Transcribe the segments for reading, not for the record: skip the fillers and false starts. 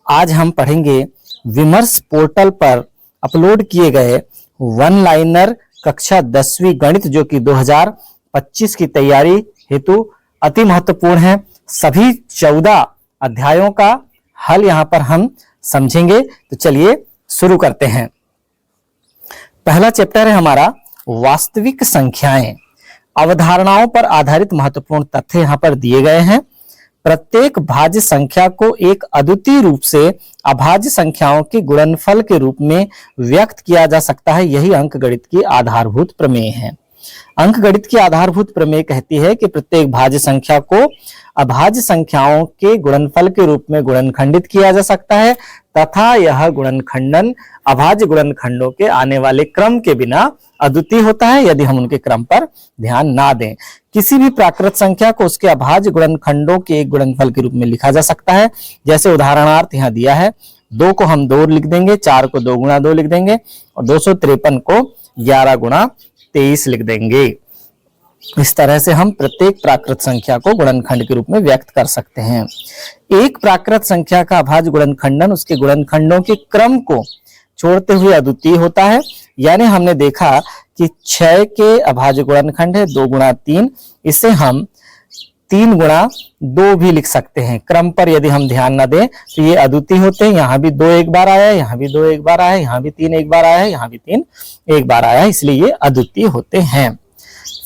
आज हम पढ़ेंगे विमर्श पोर्टल पर अपलोड किए गए वन लाइनर कक्षा 10वीं गणित जो कि 2025 की तैयारी हेतु अति महत्वपूर्ण है। सभी 14 अध्यायों का हल यहाँ पर हम समझेंगे। तो चलिए शुरू करते हैं। पहला चैप्टर है हमारा वास्तविक संख्याएं। अवधारणाओं पर आधारित महत्वपूर्ण तथ्य यहाँ पर दिए गए हैं। प्रत्येक भाज्य संख्या को एक अद्वितीय रूप से अभाज्य संख्याओं के गुणनफल के रूप में व्यक्त किया जा सकता है। यही अंकगणित की आधारभूत प्रमेय है। अंकगणित की आधारभूत प्रमेय कहती है कि प्रत्येक भाज्य संख्या को अभाज्य संख्याओं के गुणनफल के रूप में गुणनखंडित किया जा सकता है तथा यह गुणनखंडन अभाज्य गुणनखंडों के आने वाले क्रम के बिना अद्वितीय होता है यदि हम उनके क्रम पर ध्यान ना दें। किसी भी प्राकृत संख्या को उसके अभाज्य गुणनखंडों के एक गुणनफल के रूप में लिखा जा सकता है। जैसे उदाहरणार्थ यहाँ दिया है, 2 को हम 2 लिख देंगे, 4 को 2 गुणा 2 लिख देंगे और 253 को 11 गुणा 23 लिख देंगे। इस तरह से हम प्रत्येक प्राकृत संख्या को गुणनखंड के रूप में व्यक्त कर सकते हैं। एक प्राकृत संख्या का अभाज्य गुणनखंडन उसके गुणनखंडों के क्रम को छोड़ते हुए अद्वितीय होता है। यानी हमने देखा कि 6 के अभाज्य गुणनखंड है 2 गुणा 3, इसे हम 3 गुणा 2 भी लिख सकते हैं। क्रम पर यदि हम ध्यान न दें तो ये अद्वितीय होते हैं। यहाँ भी 2 एक बार आया है, यहाँ भी 2 एक बार आया है, यहाँ भी 3 एक बार आया है, यहाँ भी 3 एक बार आया है, इसलिए ये अद्वितीय होते हैं।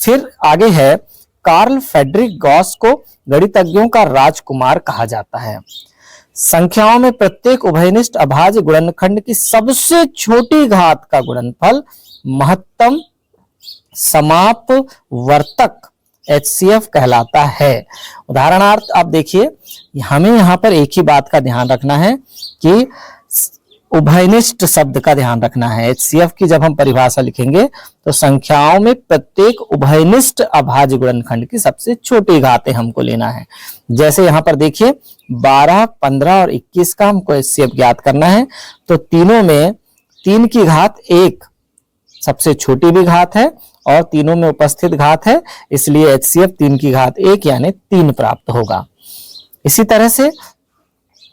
फिर आगे है, कार्ल फ्रेडरिक गॉस को गणितज्ञों का राजकुमार कहा जाता है। संख्याओं में प्रत्येक उभयनिष्ठ अभाज्य गुणनखंड की सबसे छोटी घात का गुणनफल महत्तम समापवर्तक HCF कहलाता है। उदाहरणार्थ आप देखिए, हमें यहाँ पर एक ही बात का ध्यान रखना है कि उभयनिष्ठ शब्द का ध्यान रखना है। HCF की जब हम परिभाषा लिखेंगे तो संख्याओं में प्रत्येक उभयनिष्ठ अभाज्य गुणनखंड की सबसे छोटी घातें हमको लेना है। जैसे यहाँ पर देखिए 12, 15 और 21 का हमको HCF ज्ञात करना है। तो तीनों में 3 की घात 1 सबसे छोटी भी घात है और तीनों में उपस्थित घात है, इसलिए HCF 3 की घात 1 यानी 3 प्राप्त होगा। इसी तरह से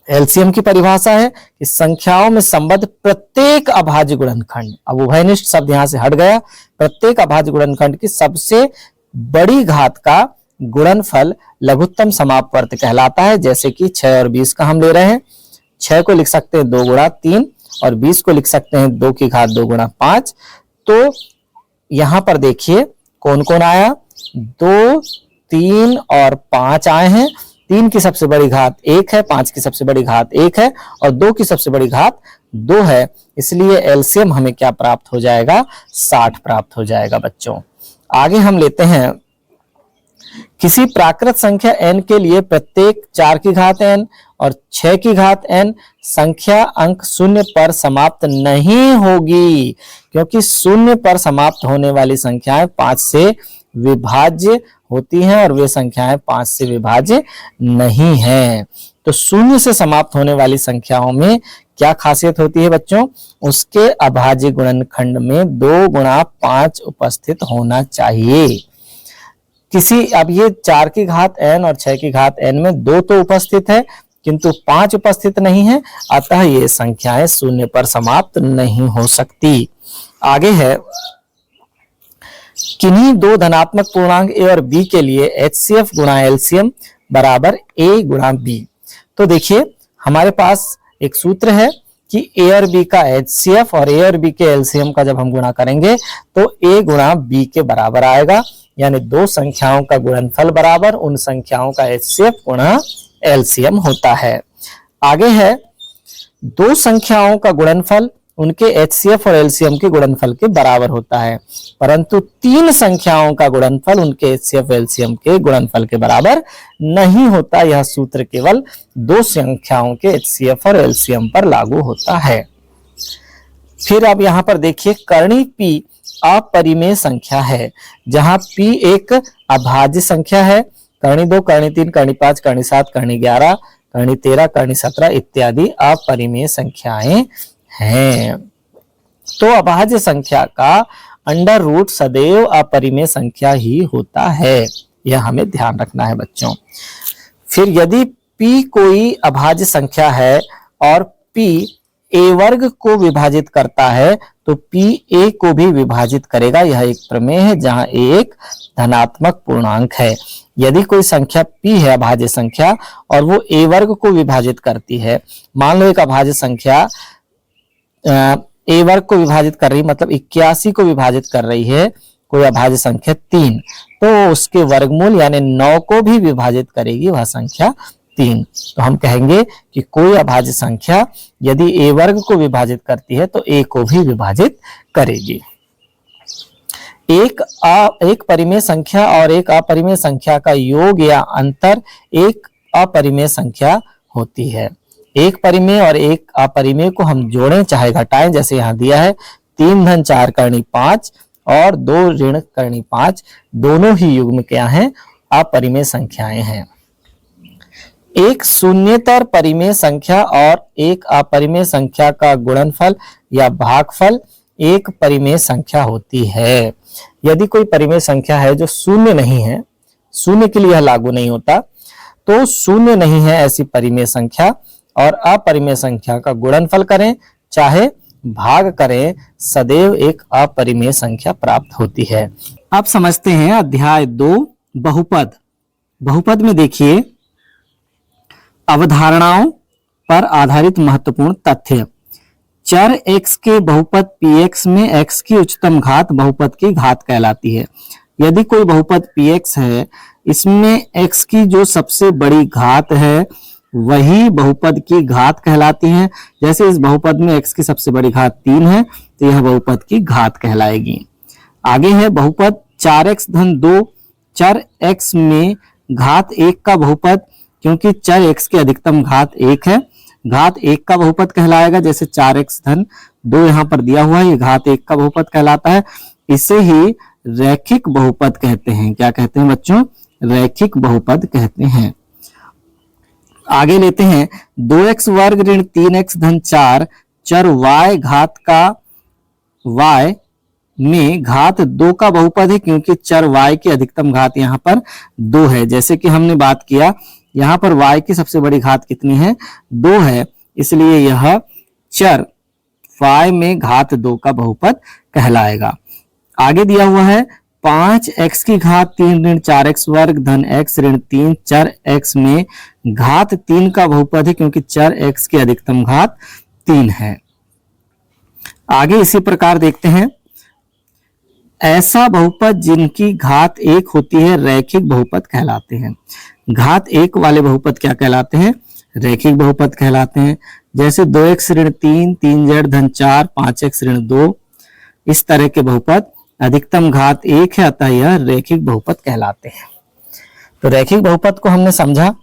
LCM की परिभाषा है कि संख्याओं में संबद्ध प्रत्येक अभाज्य गुणनखंड, अब उभयनिष्ठ शब्द यहां से हट गया, प्रत्येक अभाज्य गुणनखंड की सबसे बड़ी घात का गुणनफल लघुत्तम समापवर्त कहलाता है। जैसे कि 6 और 20 का हम ले रहे हैं। 6 को लिख सकते हैं 2 गुणा 3 और 20 को लिख सकते हैं 2 की घात 2 गुणा 5। तो यहां पर देखिए कौन कौन आया, 2, 3 और 5 आए हैं। 3 की सबसे बड़ी घात 1 है, 5 की सबसे बड़ी घात 1 है और 2 की सबसे बड़ी घात 2 है, इसलिए LCM हमें क्या प्राप्त हो जाएगा, 60 प्राप्त हो जाएगा। बच्चों आगे हम लेते हैं, किसी प्राकृत संख्या n के लिए प्रत्येक 4 की घात n और 6 की घात n संख्या अंक 0 पर समाप्त नहीं होगी, क्योंकि 0 पर समाप्त होने वाली संख्याएं 5 से विभाज्य होती हैं और वे संख्याएं 5 से विभाज्य नहीं हैं। तो 0 से समाप्त होने वाली संख्याओं में क्या खासियत होती है बच्चों, उसके अभाज्य गुणनखंड में 2 गुणा 5 उपस्थित होना चाहिए। अब ये 4 की घात n और 6 की घात n में 2 तो उपस्थित है किंतु 5 उपस्थित नहीं है, अतः ये संख्याएं 0 पर समाप्त नहीं हो सकती। आगे है, किन्हीं 2 धनात्मक पूर्णांक a और b के लिए HCF गुणा LCM बराबर a गुणा b। तो देखिए हमारे पास एक सूत्र है कि a और b का HCF और a और b के LCM का जब हम गुणा करेंगे तो a गुणा b के बराबर आएगा, यानी 2 संख्याओं का गुणनफल बराबर उन संख्याओं का HCF गुणा LCM होता है। आगे है, 2 संख्याओं का गुणनफल उनके HCF और LCM के गुणनफल के बराबर होता है, परंतु 3 संख्याओं का गुणनफल उनके HCF LCM के गुणनफल के बराबर नहीं होता। यह सूत्र केवल 2 संख्याओं के HCF और LCM पर लागू होता है। फिर अब यहाँ पर देखिए, कर्णी P अपरिमेय संख्या है, जहां P एक अभाज्य संख्या है। कर्णी 2, कर्णी 3, कर्णी 5, कर्णी 7, कर्णी 11, कर्णी 13, कर्णी 17 इत्यादि अपरिमेय संख्याएं हैं। तो अभाज्य संख्या का अंडर रूट सदैव अपरिमेय संख्या ही होता है, यह हमें ध्यान रखना है बच्चों। फिर यदि P कोई अभाज्य संख्या है और p a वर्ग को विभाजित करता है तो p a को भी विभाजित करेगा। यह एक प्रमेय है जहां a एक धनात्मक पूर्णांक है। यदि कोई संख्या p है अभाज्य संख्या और वो a वर्ग को विभाजित करती है, मान लो एक अभाज्य संख्या a वर्ग को विभाजित कर रही, मतलब 81 को विभाजित कर रही है कोई अभाज्य संख्या 3, तो उसके वर्गमूल यानी 9 को भी विभाजित करेगी वह संख्या 3। तो हम कहेंगे कि कोई अभाज्य संख्या यदि a वर्ग को विभाजित करती है तो a को भी विभाजित करेगी। एक परिमेय संख्या और एक अपरिमेय संख्या का योग या अंतर एक अपरिमेय संख्या होती है। एक परिमेय और एक अपरिमेय को हम जोड़ें चाहे घटाएं, जैसे यहाँ दिया है 3 धन 4 करनी 5 और 2 ऋण करनी 5, दोनों ही युग्म क्या हैं? अपरिमेय संख्याएं हैं। एक शून्येतर परिमेय संख्या और एक अपरिमेय संख्या का गुणनफल या भागफल एक परिमेय संख्या होती है। यदि कोई परिमेय संख्या है जो शून्य नहीं है, शून्य के लिए यह लागू नहीं होता, तो शून्य नहीं है ऐसी परिमेय संख्या और अपरिमेय संख्या का गुणनफल करें चाहे भाग करें, सदैव एक अपरिमेय संख्या प्राप्त होती है। अब समझते हैं अध्याय 2 बहुपद। बहुपद में देखिए अवधारणाओं पर आधारित महत्वपूर्ण तथ्य। चर x के बहुपद px में x की उच्चतम घात बहुपद की घात कहलाती है। यदि कोई बहुपद px है, इसमें x की जो सबसे बड़ी घात है वही बहुपद की घात कहलाती है। जैसे इस बहुपद में x की सबसे बड़ी घात 3 है तो यह बहुपद की घात कहलाएगी। आगे है बहुपद 4x धन 2, चर x में घात 1 का बहुपद, क्योंकि चर x की अधिकतम घात 1 है, घात 1 का बहुपद कहलाएगा। जैसे 4x धन 2 यहाँ पर दिया हुआ है, ये घात 1 का बहुपद कहलाता है। इसे ही रैखिक बहुपद कहते हैं। क्या कहते हैं बच्चों? रैखिक बहुपद कहते हैं। आगे लेते हैं 2x वर्ग ऋण 3x धन 4, चर y घात का y में घात 2 का बहुपद है, क्योंकि चर y की अधिकतम घात यहाँ पर 2 है। जैसे कि हमने बात किया यहाँ पर y की सबसे बड़ी घात कितनी है? 2 है, इसलिए यह चर y में घात 2 का बहुपद कहलाएगा। आगे दिया हुआ है 5x की घात 3 ऋण 4x वर्ग धन x ऋण 3, चर x में घात 3 का बहुपद है, क्योंकि चर x की अधिकतम घात 3 है। आगे इसी प्रकार देखते हैं ऐसा बहुपद जिनकी घात 1 होती है रैखिक बहुपद कहलाते हैं। घात 1 वाले बहुपद क्या कहलाते हैं? रैखिक बहुपद कहलाते हैं। जैसे 2x ऋण 3, 3z धन 4, 5x ऋण 2, इस तरह के बहुपद अधिकतम घात 1 है, अतः यह रैखिक बहुपद कहलाते हैं। तो रैखिक बहुपद को हमने समझा।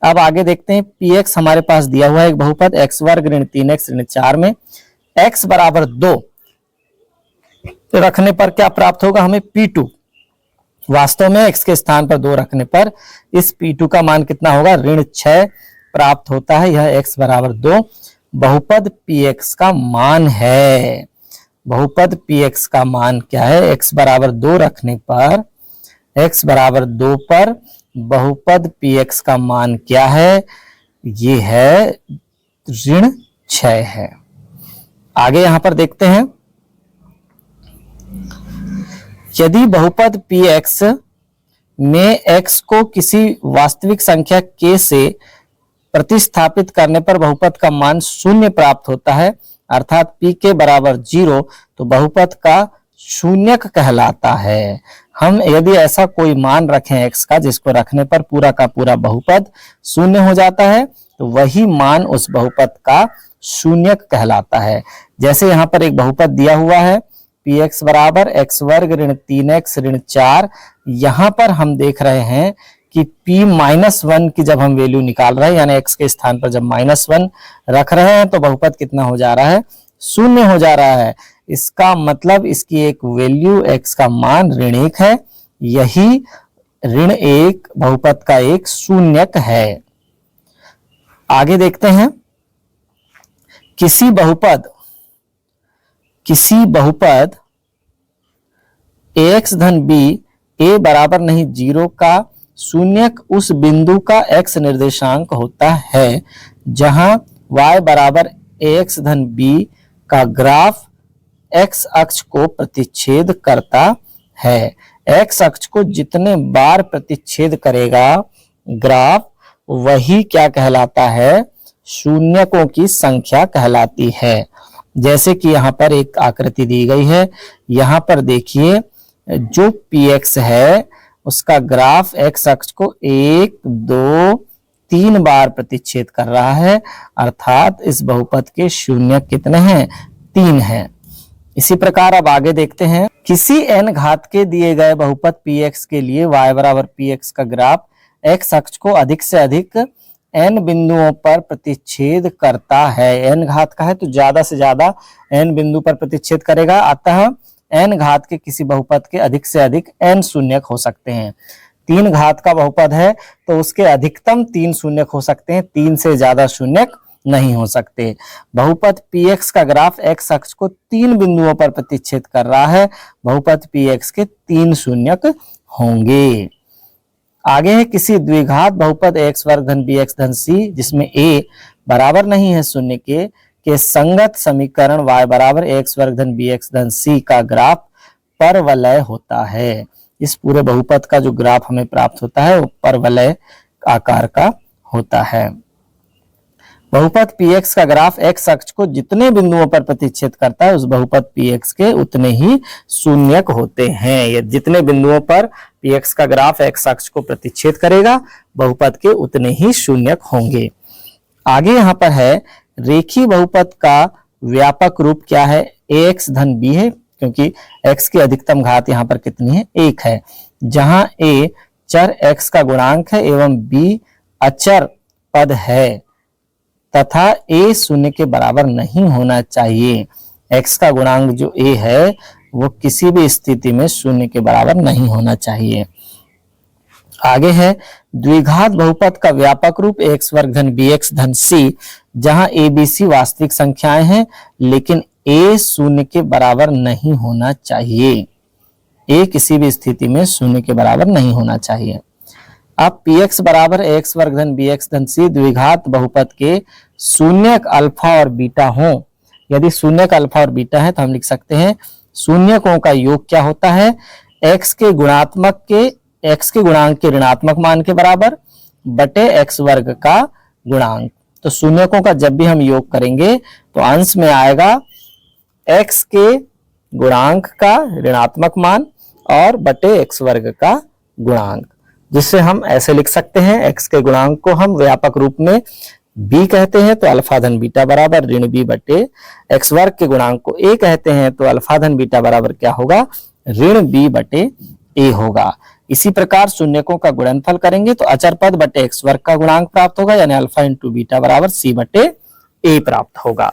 अब आगे देखते हैं px हमारे पास दिया हुआ है एक बहुपद x वर्ग ऋण 3x ऋण 4 में x बराबर 2 रखने पर क्या प्राप्त होगा हमें? p2। वास्तव में x के स्थान पर 2 रखने पर इस p2 का मान कितना होगा? ऋण 6 प्राप्त होता है। यह x बराबर 2 बहुपद px का मान है। बहुपद px का मान क्या है? x बराबर 2 रखने पर, x बराबर 2 पर बहुपद px का मान क्या है? ये है ऋण 6 है। आगे यहां पर देखते हैं यदि बहुपद px में x को किसी वास्तविक संख्या k से प्रतिस्थापित करने पर बहुपद का मान 0 प्राप्त होता है, अर्थात p के बराबर 0, तो बहुपद का शून्यक कहलाता है। हम यदि ऐसा कोई मान रखें x का जिसको रखने पर पूरा का पूरा बहुपद 0 हो जाता है, तो वही मान उस बहुपद का शून्यक कहलाता है। जैसे यहाँ पर एक बहुपद दिया हुआ है px बराबर x वर्ग ऋण 3x ऋण 4, यहाँ पर हम देख रहे हैं कि p-1 की जब हम वैल्यू निकाल रहे हैं, यानी x के स्थान पर जब -1 रख रहे हैं तो बहुपद कितना हो जा रहा है? 0 हो जा रहा है। इसका मतलब इसकी एक वैल्यू x का मान ऋण 1 है। यही ऋण 1 बहुपद का एक शून्यक है। आगे देखते हैं किसी बहुपद ax धन b a बराबर नहीं 0 का शून्यक उस बिंदु का x निर्देशांक होता है जहां y बराबर ax धन b का ग्राफ x अक्ष को प्रतिच्छेद करता है। x अक्ष को जितने बार प्रतिच्छेद करेगा ग्राफ, वही क्या कहलाता है, शून्यकों की संख्या कहलाती है। जैसे कि यहाँ पर एक आकृति दी गई है, यहाँ पर देखिए जो px है उसका ग्राफ x अक्ष को 1, 2, 3 बार प्रतिच्छेद कर रहा है, अर्थात इस बहुपद के शून्य कितने हैं, 3 हैं। इसी प्रकार अब आगे देखते हैं, किसी n घात के दिए गए बहुपद px के लिए y बराबर px का ग्राफ x अक्ष को अधिक से अधिक n बिंदुओं पर प्रतिच्छेद करता है। n घात का है तो ज्यादा से ज्यादा n बिंदु पर प्रतिच्छेद करेगा, अतः n घात के किसी बहुपद के अधिक से अधिक n शून्यक हो सकते हैं। 3 घात का बहुपद है तो उसके अधिकतम 3 शून्यक हो सकते हैं, 3 से ज्यादा शून्यक नहीं हो सकते। बहुपद px का ग्राफ x अक्ष को 3 बिंदुओं पर प्रतिच्छेद कर रहा है, बहुपद px के 3 शून्यक होंगे। आगे है, किसी द्विघात बहुपद x वर्ग धन bx धन c जिसमें a बराबर नहीं है शून्य के संगत समीकरण y बराबर x वर्ग धन bx धन c का ग्राफ परवलय होता है। इस पूरे बहुपद का जो ग्राफ हमें प्राप्त होता है वो परवलय आकार का होता है। बहुपद px का ग्राफ x अक्ष को जितने बिंदुओं पर प्रतिच्छेद करता है उस बहुपद px के उतने ही शून्यक होते हैं। ये जितने बिंदुओं पर px का ग्राफ x अक्ष को प्रतिच्छेद करेगा बहुपद के उतने ही शून्यक होंगे। आगे यहाँ पर है, रेखीय बहुपद का व्यापक रूप क्या है, ax धन b है, क्योंकि x की अधिकतम घात यहाँ पर कितनी है, 1 है, जहां a चर x का गुणांक है एवं b अचर पद है तथा a शून्य के बराबर नहीं होना चाहिए। x का गुणांक जो a है वो किसी भी स्थिति में शून्य के बराबर नहीं होना चाहिए। आगे है, द्विघात बहुपद का व्यापक रूप ax वर्ग धन bx धन c जहां a b c वास्तविक संख्याएं हैं लेकिन a शून्य के बराबर नहीं होना चाहिए। a किसी भी स्थिति में शून्य के बराबर नहीं होना चाहिए। अब px बराबर x वर्ग धन bx धन c द्विघात बहुपद के शून्यक अल्फा और बीटा हो। यदि शून्यक अल्फा और बीटा है तो हम लिख सकते हैं शून्यकों का योग क्या होता है, x के गुणांक के ऋणात्मक मान के बराबर बटे x वर्ग का गुणांक। तो शून्यकों का जब भी हम योग करेंगे तो अंश में आएगा x के गुणांक का ऋणात्मक मान और बटे x वर्ग का गुणांक, जिससे हम ऐसे लिख सकते हैं, x के गुणांक को हम व्यापक रूप में b कहते हैं तो अल्फा धन बीटा बराबर ऋण b बटे x वर्ग के गुणांक को a कहते हैं तो अल्फा धन बीटा बराबर क्या होगा, ऋण b बटे a होगा। इसी प्रकार शून्यकों का गुणनफल करेंगे तो अचर पद बटे x वर्ग का गुणांक प्राप्त होगा, यानी अल्फा इंटू बीटा बराबर c बटे a प्राप्त होगा।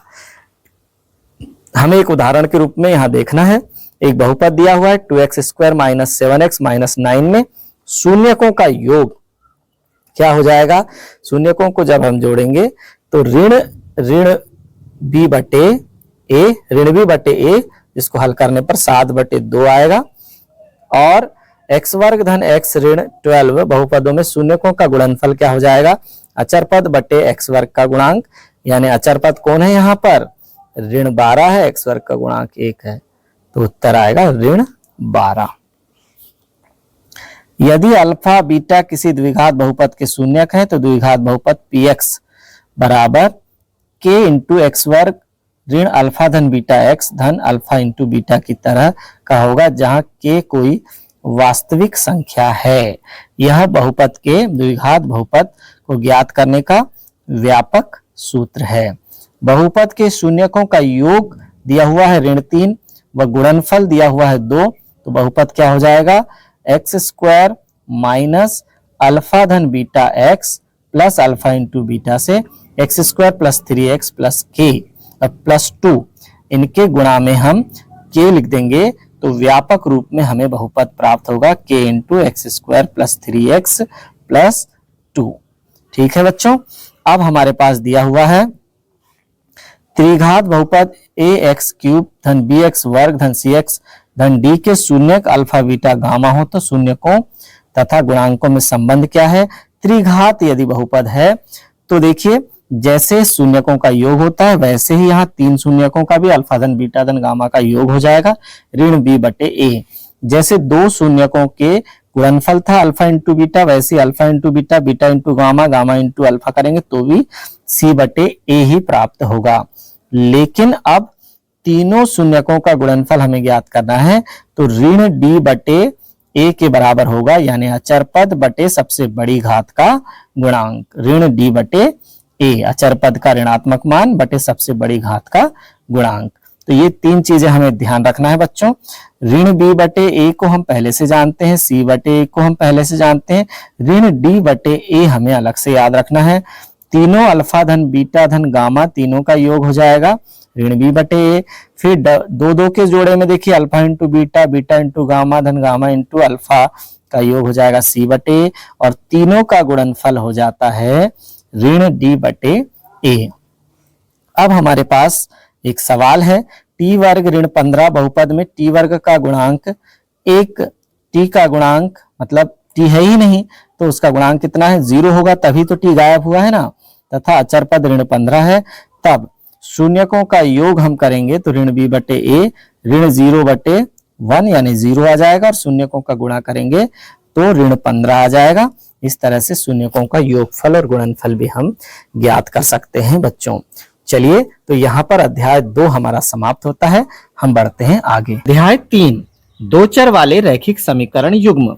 हमें एक उदाहरण के रूप में यहाँ देखना है, एक बहुपद दिया हुआ है 2x square minus 7x minus 9 में शून्यकों का योग क्या हो जाएगा, शून्यकों को जब हम जोड़ेंगे तो ऋण b बटे a जिसको हल करने पर 7 बटे 2 आएगा, और x वर्ग धन x ऋण 12 बहुपदों में शून्यकों का गुणनफल क्या हो जाएगा, अचर पद बटे x वर्ग का गुणांक, यानी अचर पद कौन है यहाँ पर, ऋण 12 है, x वर्ग का गुणांक 1 है, तो उत्तर आएगा ऋण 12। यदि अल्फा बीटा किसी द्विघात बहुपद के शून्यक है तो द्विघात बहुपद px बराबर k इंटू एक्स वर्ग ऋण अल्फा धन बीटा x धन अल्फा इंटू बीटा की तरह का होगा, जहां k कोई वास्तविक संख्या है। यह बहुपद के द्विघात बहुपद को ज्ञात करने का व्यापक सूत्र है। बहुपद के शून्यकों का योग दिया हुआ है ऋण 3 व गुणनफल दिया हुआ है 2, तो बहुपद क्या हो जाएगा, एक्स स्क्वायर माइनस अल्फा धन beta x plus alpha into beta से x square plus 3x plus k plus 2, इनके गुणा में हम k लिख देंगे तो व्यापक रूप में हमें बहुपद प्राप्त होगा k into x square plus 3x plus 2। ठीक है बच्चों, अब हमारे पास दिया हुआ है त्रिघात बहुपद ax क्यूब धन bx वर्ग धन cx धन d के शून्यक अल्फा बीटा गामा हो तो शून्यकों तथा गुणांकों में संबंध क्या है। त्रिघात यदि बहुपद है तो देखिए जैसे शून्यकों का योग होता है वैसे ही यहाँ 3 शून्यकों का भी अल्फा धन बीटा धन गामा का योग हो जाएगा ऋण बी बटे ए। जैसे 2 शून्यकों के गुणनफल था अल्फा इंटू बीटा, वैसे alpha into beta, beta into gamma, gamma into alpha करेंगे तो भी सी बटे ए ही प्राप्त होगा। लेकिन अब तीनों शून्यकों का गुणनफल हमें ज्ञात करना है, तो ऋण डी बटे ए के बराबर होगा, यानी अचर पद बटे सबसे बड़ी घात का गुणांक। ऋण डी बटे ए, अचर पद का ऋणात्मक मान बटे सबसे बड़ी घात का गुणांक। तो ये 3 चीजें हमें ध्यान रखना है बच्चों। ऋण बी बटे ए को हम पहले से जानते हैं, सी बटे ए को हम पहले से जानते हैं, ऋण डी बटे ए हमें अलग से याद रखना है। तीनों अल्फा धन बीटा धन गामा तीनों का योग हो जाएगा ऋण बी बटे ए। फिर 2 के जोड़े में देखिए alpha into beta, beta into gamma धन गामा इंटू अल्फा का योग हो जाएगा सी बटे ए, और तीनों का गुणनफल हो जाता है ऋण डी बटे ए। अब हमारे पास एक सवाल है, टी वर्ग ऋण 15 बहुपद में टी वर्ग का गुणांक एक, टी का गुणांक मतलब टी है ही नहीं तो उसका गुणांक कितना है 0 होगा, तभी तो टी गायब हुआ है ना, तथा अचर पद ऋण 15 है। तब शून्यकों का योग हम करेंगे तो ऋण बी बटे ए ऋण 0 बटे 1 यानी 0 आ जाएगा, और शून्यकों का गुणा करेंगे तो ऋण 15 आ जाएगा। इस तरह से शून्यकों का योगफल और गुणनफल भी हम ज्ञात कर सकते हैं बच्चों। चलिए, तो यहाँ पर अध्याय 2 हमारा समाप्त होता है, हम बढ़ते हैं आगे। अध्याय 3 दो चर वाले रैखिक समीकरण युग्म,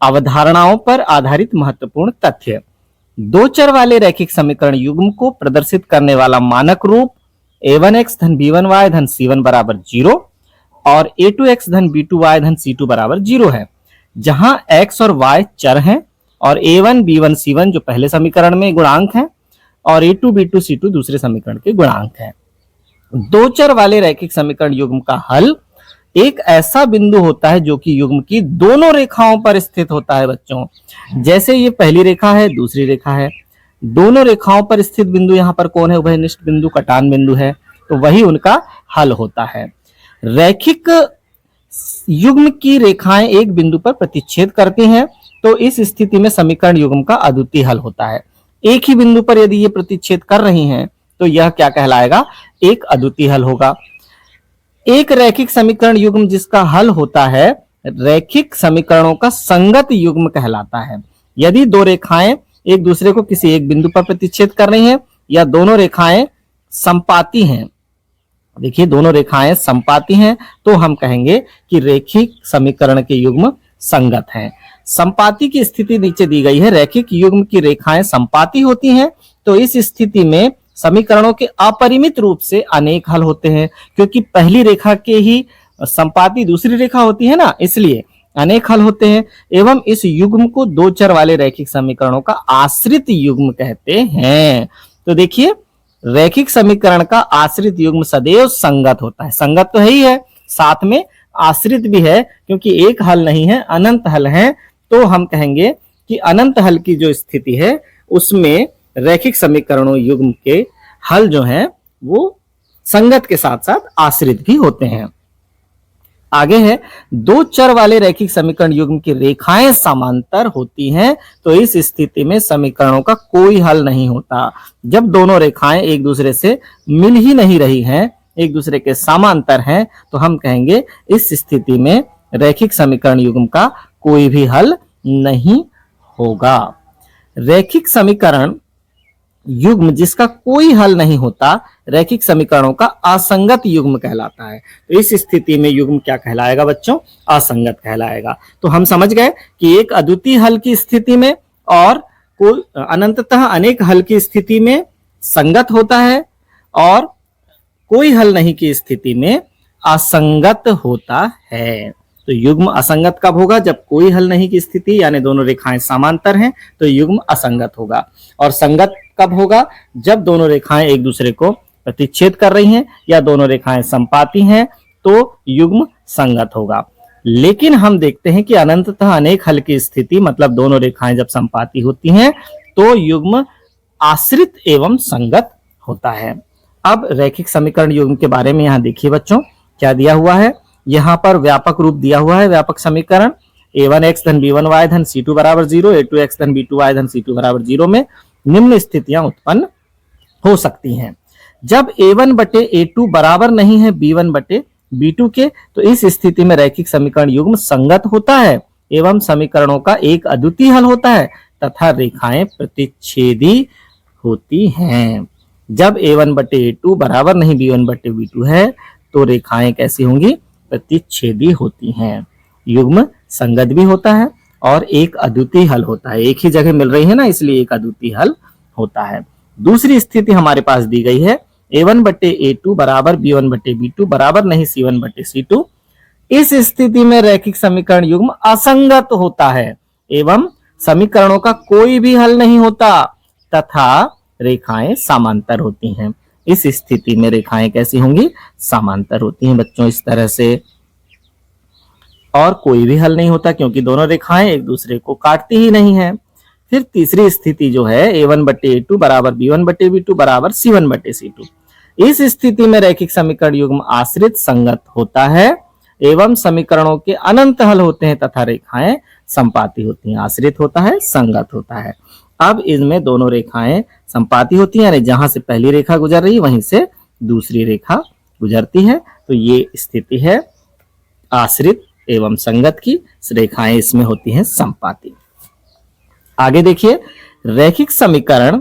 अवधारणाओं पर आधारित महत्वपूर्ण तथ्य। दो चर वाले रैखिक समीकरण युग्म को प्रदर्शित करने वाला मानक रूप a1x धन b1y धन c1 बराबर 0 और a2x धन b2y धन c2 बराबर 0 है, जहां x और y चर हैं और a1 b1 c1 जो पहले समीकरण में गुणांक हैं और a2 b2 c2 दूसरे समीकरण के गुणांक हैं। दो चर वाले रैखिक समीकरण युग्म का हल एक ऐसा बिंदु होता है जो कि युग्म की दोनों रेखाओं पर स्थित होता है बच्चों। जैसे ये पहली रेखा है, दूसरी रेखा है, दोनों रेखाओं पर स्थित बिंदु यहाँ पर कौन है? उभयनिष्ठ बिंदु, कटान बिंदु है, तो वही उनका हल होता है। रैखिक युग्म की रेखाएं एक बिंदु पर प्रतिच्छेद करती हैं, तो इस स्थिति में समीकरण युग्म का अद्वितीय हल होता है। एक ही बिंदु पर यदि ये प्रतिच्छेद कर रही हैं तो यह क्या कहलाएगा? एक अद्वितीय हल होगा। एक रैखिक समीकरण युग्म जिसका हल होता है रैखिक समीकरणों का संगत युग्म कहलाता है। यदि दो रेखाएं एक दूसरे को किसी एक बिंदु पर प्रतिच्छेद कर रही हैं या दोनों रेखाएं संपाती हैं, देखिए दोनों रेखाएं संपाती हैं, तो हम कहेंगे कि रैखिक समीकरण के युग्म संगत हैं। संपाती की स्थिति नीचे दी गई है। रैखिक युग्म की रेखाएं संपाती होती हैं, तो इस स्थिति में समीकरणों के अपरिमित रूप से अनेक हल होते हैं, क्योंकि पहली रेखा के ही संपाती दूसरी रेखा होती है ना, इसलिए अनेक हल होते हैं। एवं इस युग्म को दो चर वाले रैखिक समीकरणों का आश्रित युग्म कहते हैं। तो देखिए, रैखिक समीकरण का आश्रित युग्म सदैव संगत होता है। संगत तो है ही है, साथ में आश्रित भी है, क्योंकि एक हल नहीं है, अनंत हल है। तो हम कहेंगे कि अनंत हल की जो स्थिति है उसमें रैखिक समीकरणों युग्म के हल जो हैं वो संगत के साथ साथ आश्रित भी होते हैं। आगे है, दो चर वाले रैखिक समीकरण युग्म की रेखाएं समांतर होती हैं, तो इस स्थिति में समीकरणों का कोई हल नहीं होता। जब दोनों रेखाएं एक दूसरे से मिल ही नहीं रही हैं, एक दूसरे के समांतर हैं, तो हम कहेंगे इस स्थिति में रैखिक समीकरण युग्म का कोई भी हल नहीं होगा। रैखिक समीकरण युग्म जिसका कोई हल नहीं होता रैखिक समीकरणों का असंगत युग्म कहलाता है। तो इस स्थिति में युग्म क्या कहलाएगा बच्चों? असंगत कहलाएगा। तो हम समझ गए कि एक अद्वितीय हल की स्थिति में और कोई अनंततः अनेक हल की स्थिति में संगत होता है, और कोई हल नहीं की स्थिति में असंगत होता है। तो युग्म असंगत कब होगा? जब कोई हल नहीं की स्थिति यानी दोनों रेखाएं समांतर हैं, तो युग्म असंगत होगा। और संगत कब होगा? जब दोनों रेखाएं एक दूसरे को प्रतिच्छेद कर रही हैं या दोनों रेखाएं संपाती हैं, तो युग्म संगत होगा। लेकिन हम देखते हैं कि अनंततः अनेक हल की स्थिति मतलब दोनों रेखाएं जब संपाती होती हैं तो युग्म आश्रित एवं संगत होता है। अब रैखिक समीकरण युग्म के बारे में यहाँ देखिए बच्चों क्या दिया हुआ है। यहाँ पर व्यापक रूप दिया हुआ है। व्यापक समीकरण a1x धन b1y धन c2 बराबर 0, a2x धन b2y धन c2 बराबर 0 में निम्न स्थितियां उत्पन्न हो सकती हैं। जब a1 बटे a2 बराबर नहीं है b1 बटे b2 के, तो इस स्थिति में रैखिक समीकरण युग्म संगत होता है एवं समीकरणों का एक अद्वितीय हल होता है तथा रेखाएं प्रतिच्छेदी होती हैं। जब a1 बटे a2 बराबर नहीं b1 बटे b2 है, तो रेखाएं कैसी होंगी? प्रतिच्छेदी होती हैं। युग्म संगत भी होता है और एक अद्वितीय हल होता है। एक ही जगह मिल रही है ना, इसलिए एक अद्वितीय हल होता है। दूसरी स्थिति हमारे पास दी गई है, a1 बटे a2 बराबर b1 बटे b2 बराबर नहीं c1 बटे c2। इस स्थिति में रैखिक समीकरण युग्म असंगत होता है एवं समीकरणों का कोई भी हल नहीं होता तथा रेखाएं समांतर होती हैं। इस स्थिति में रेखाएं कैसी होंगी? समांतर होती हैं बच्चों, इस तरह से। और कोई भी हल नहीं होता क्योंकि दोनों रेखाएं एक दूसरे को काटती ही नहीं है। फिर तीसरी स्थिति जो है, a1 बटे a2 बराबर b1 बटे b2 बराबर c1 बटे c2। इस स्थिति में रैखिक समीकरण युग्म आश्रित संगत होता है एवं समीकरणों के अनंत हल होते हैं तथा रेखाएं संपाती होती हैं। आश्रित होता है, संगत होता है। अब इनमें दोनों रेखाएं संपाती होती हैं, यानी जहां से पहली रेखा गुजर रही है वहीं से दूसरी रेखा गुजरती है। तो ये स्थिति है आश्रित एवं संगत की, रेखाएं इसमें होती हैं संपाती। आगे देखिए, रैखिक समीकरण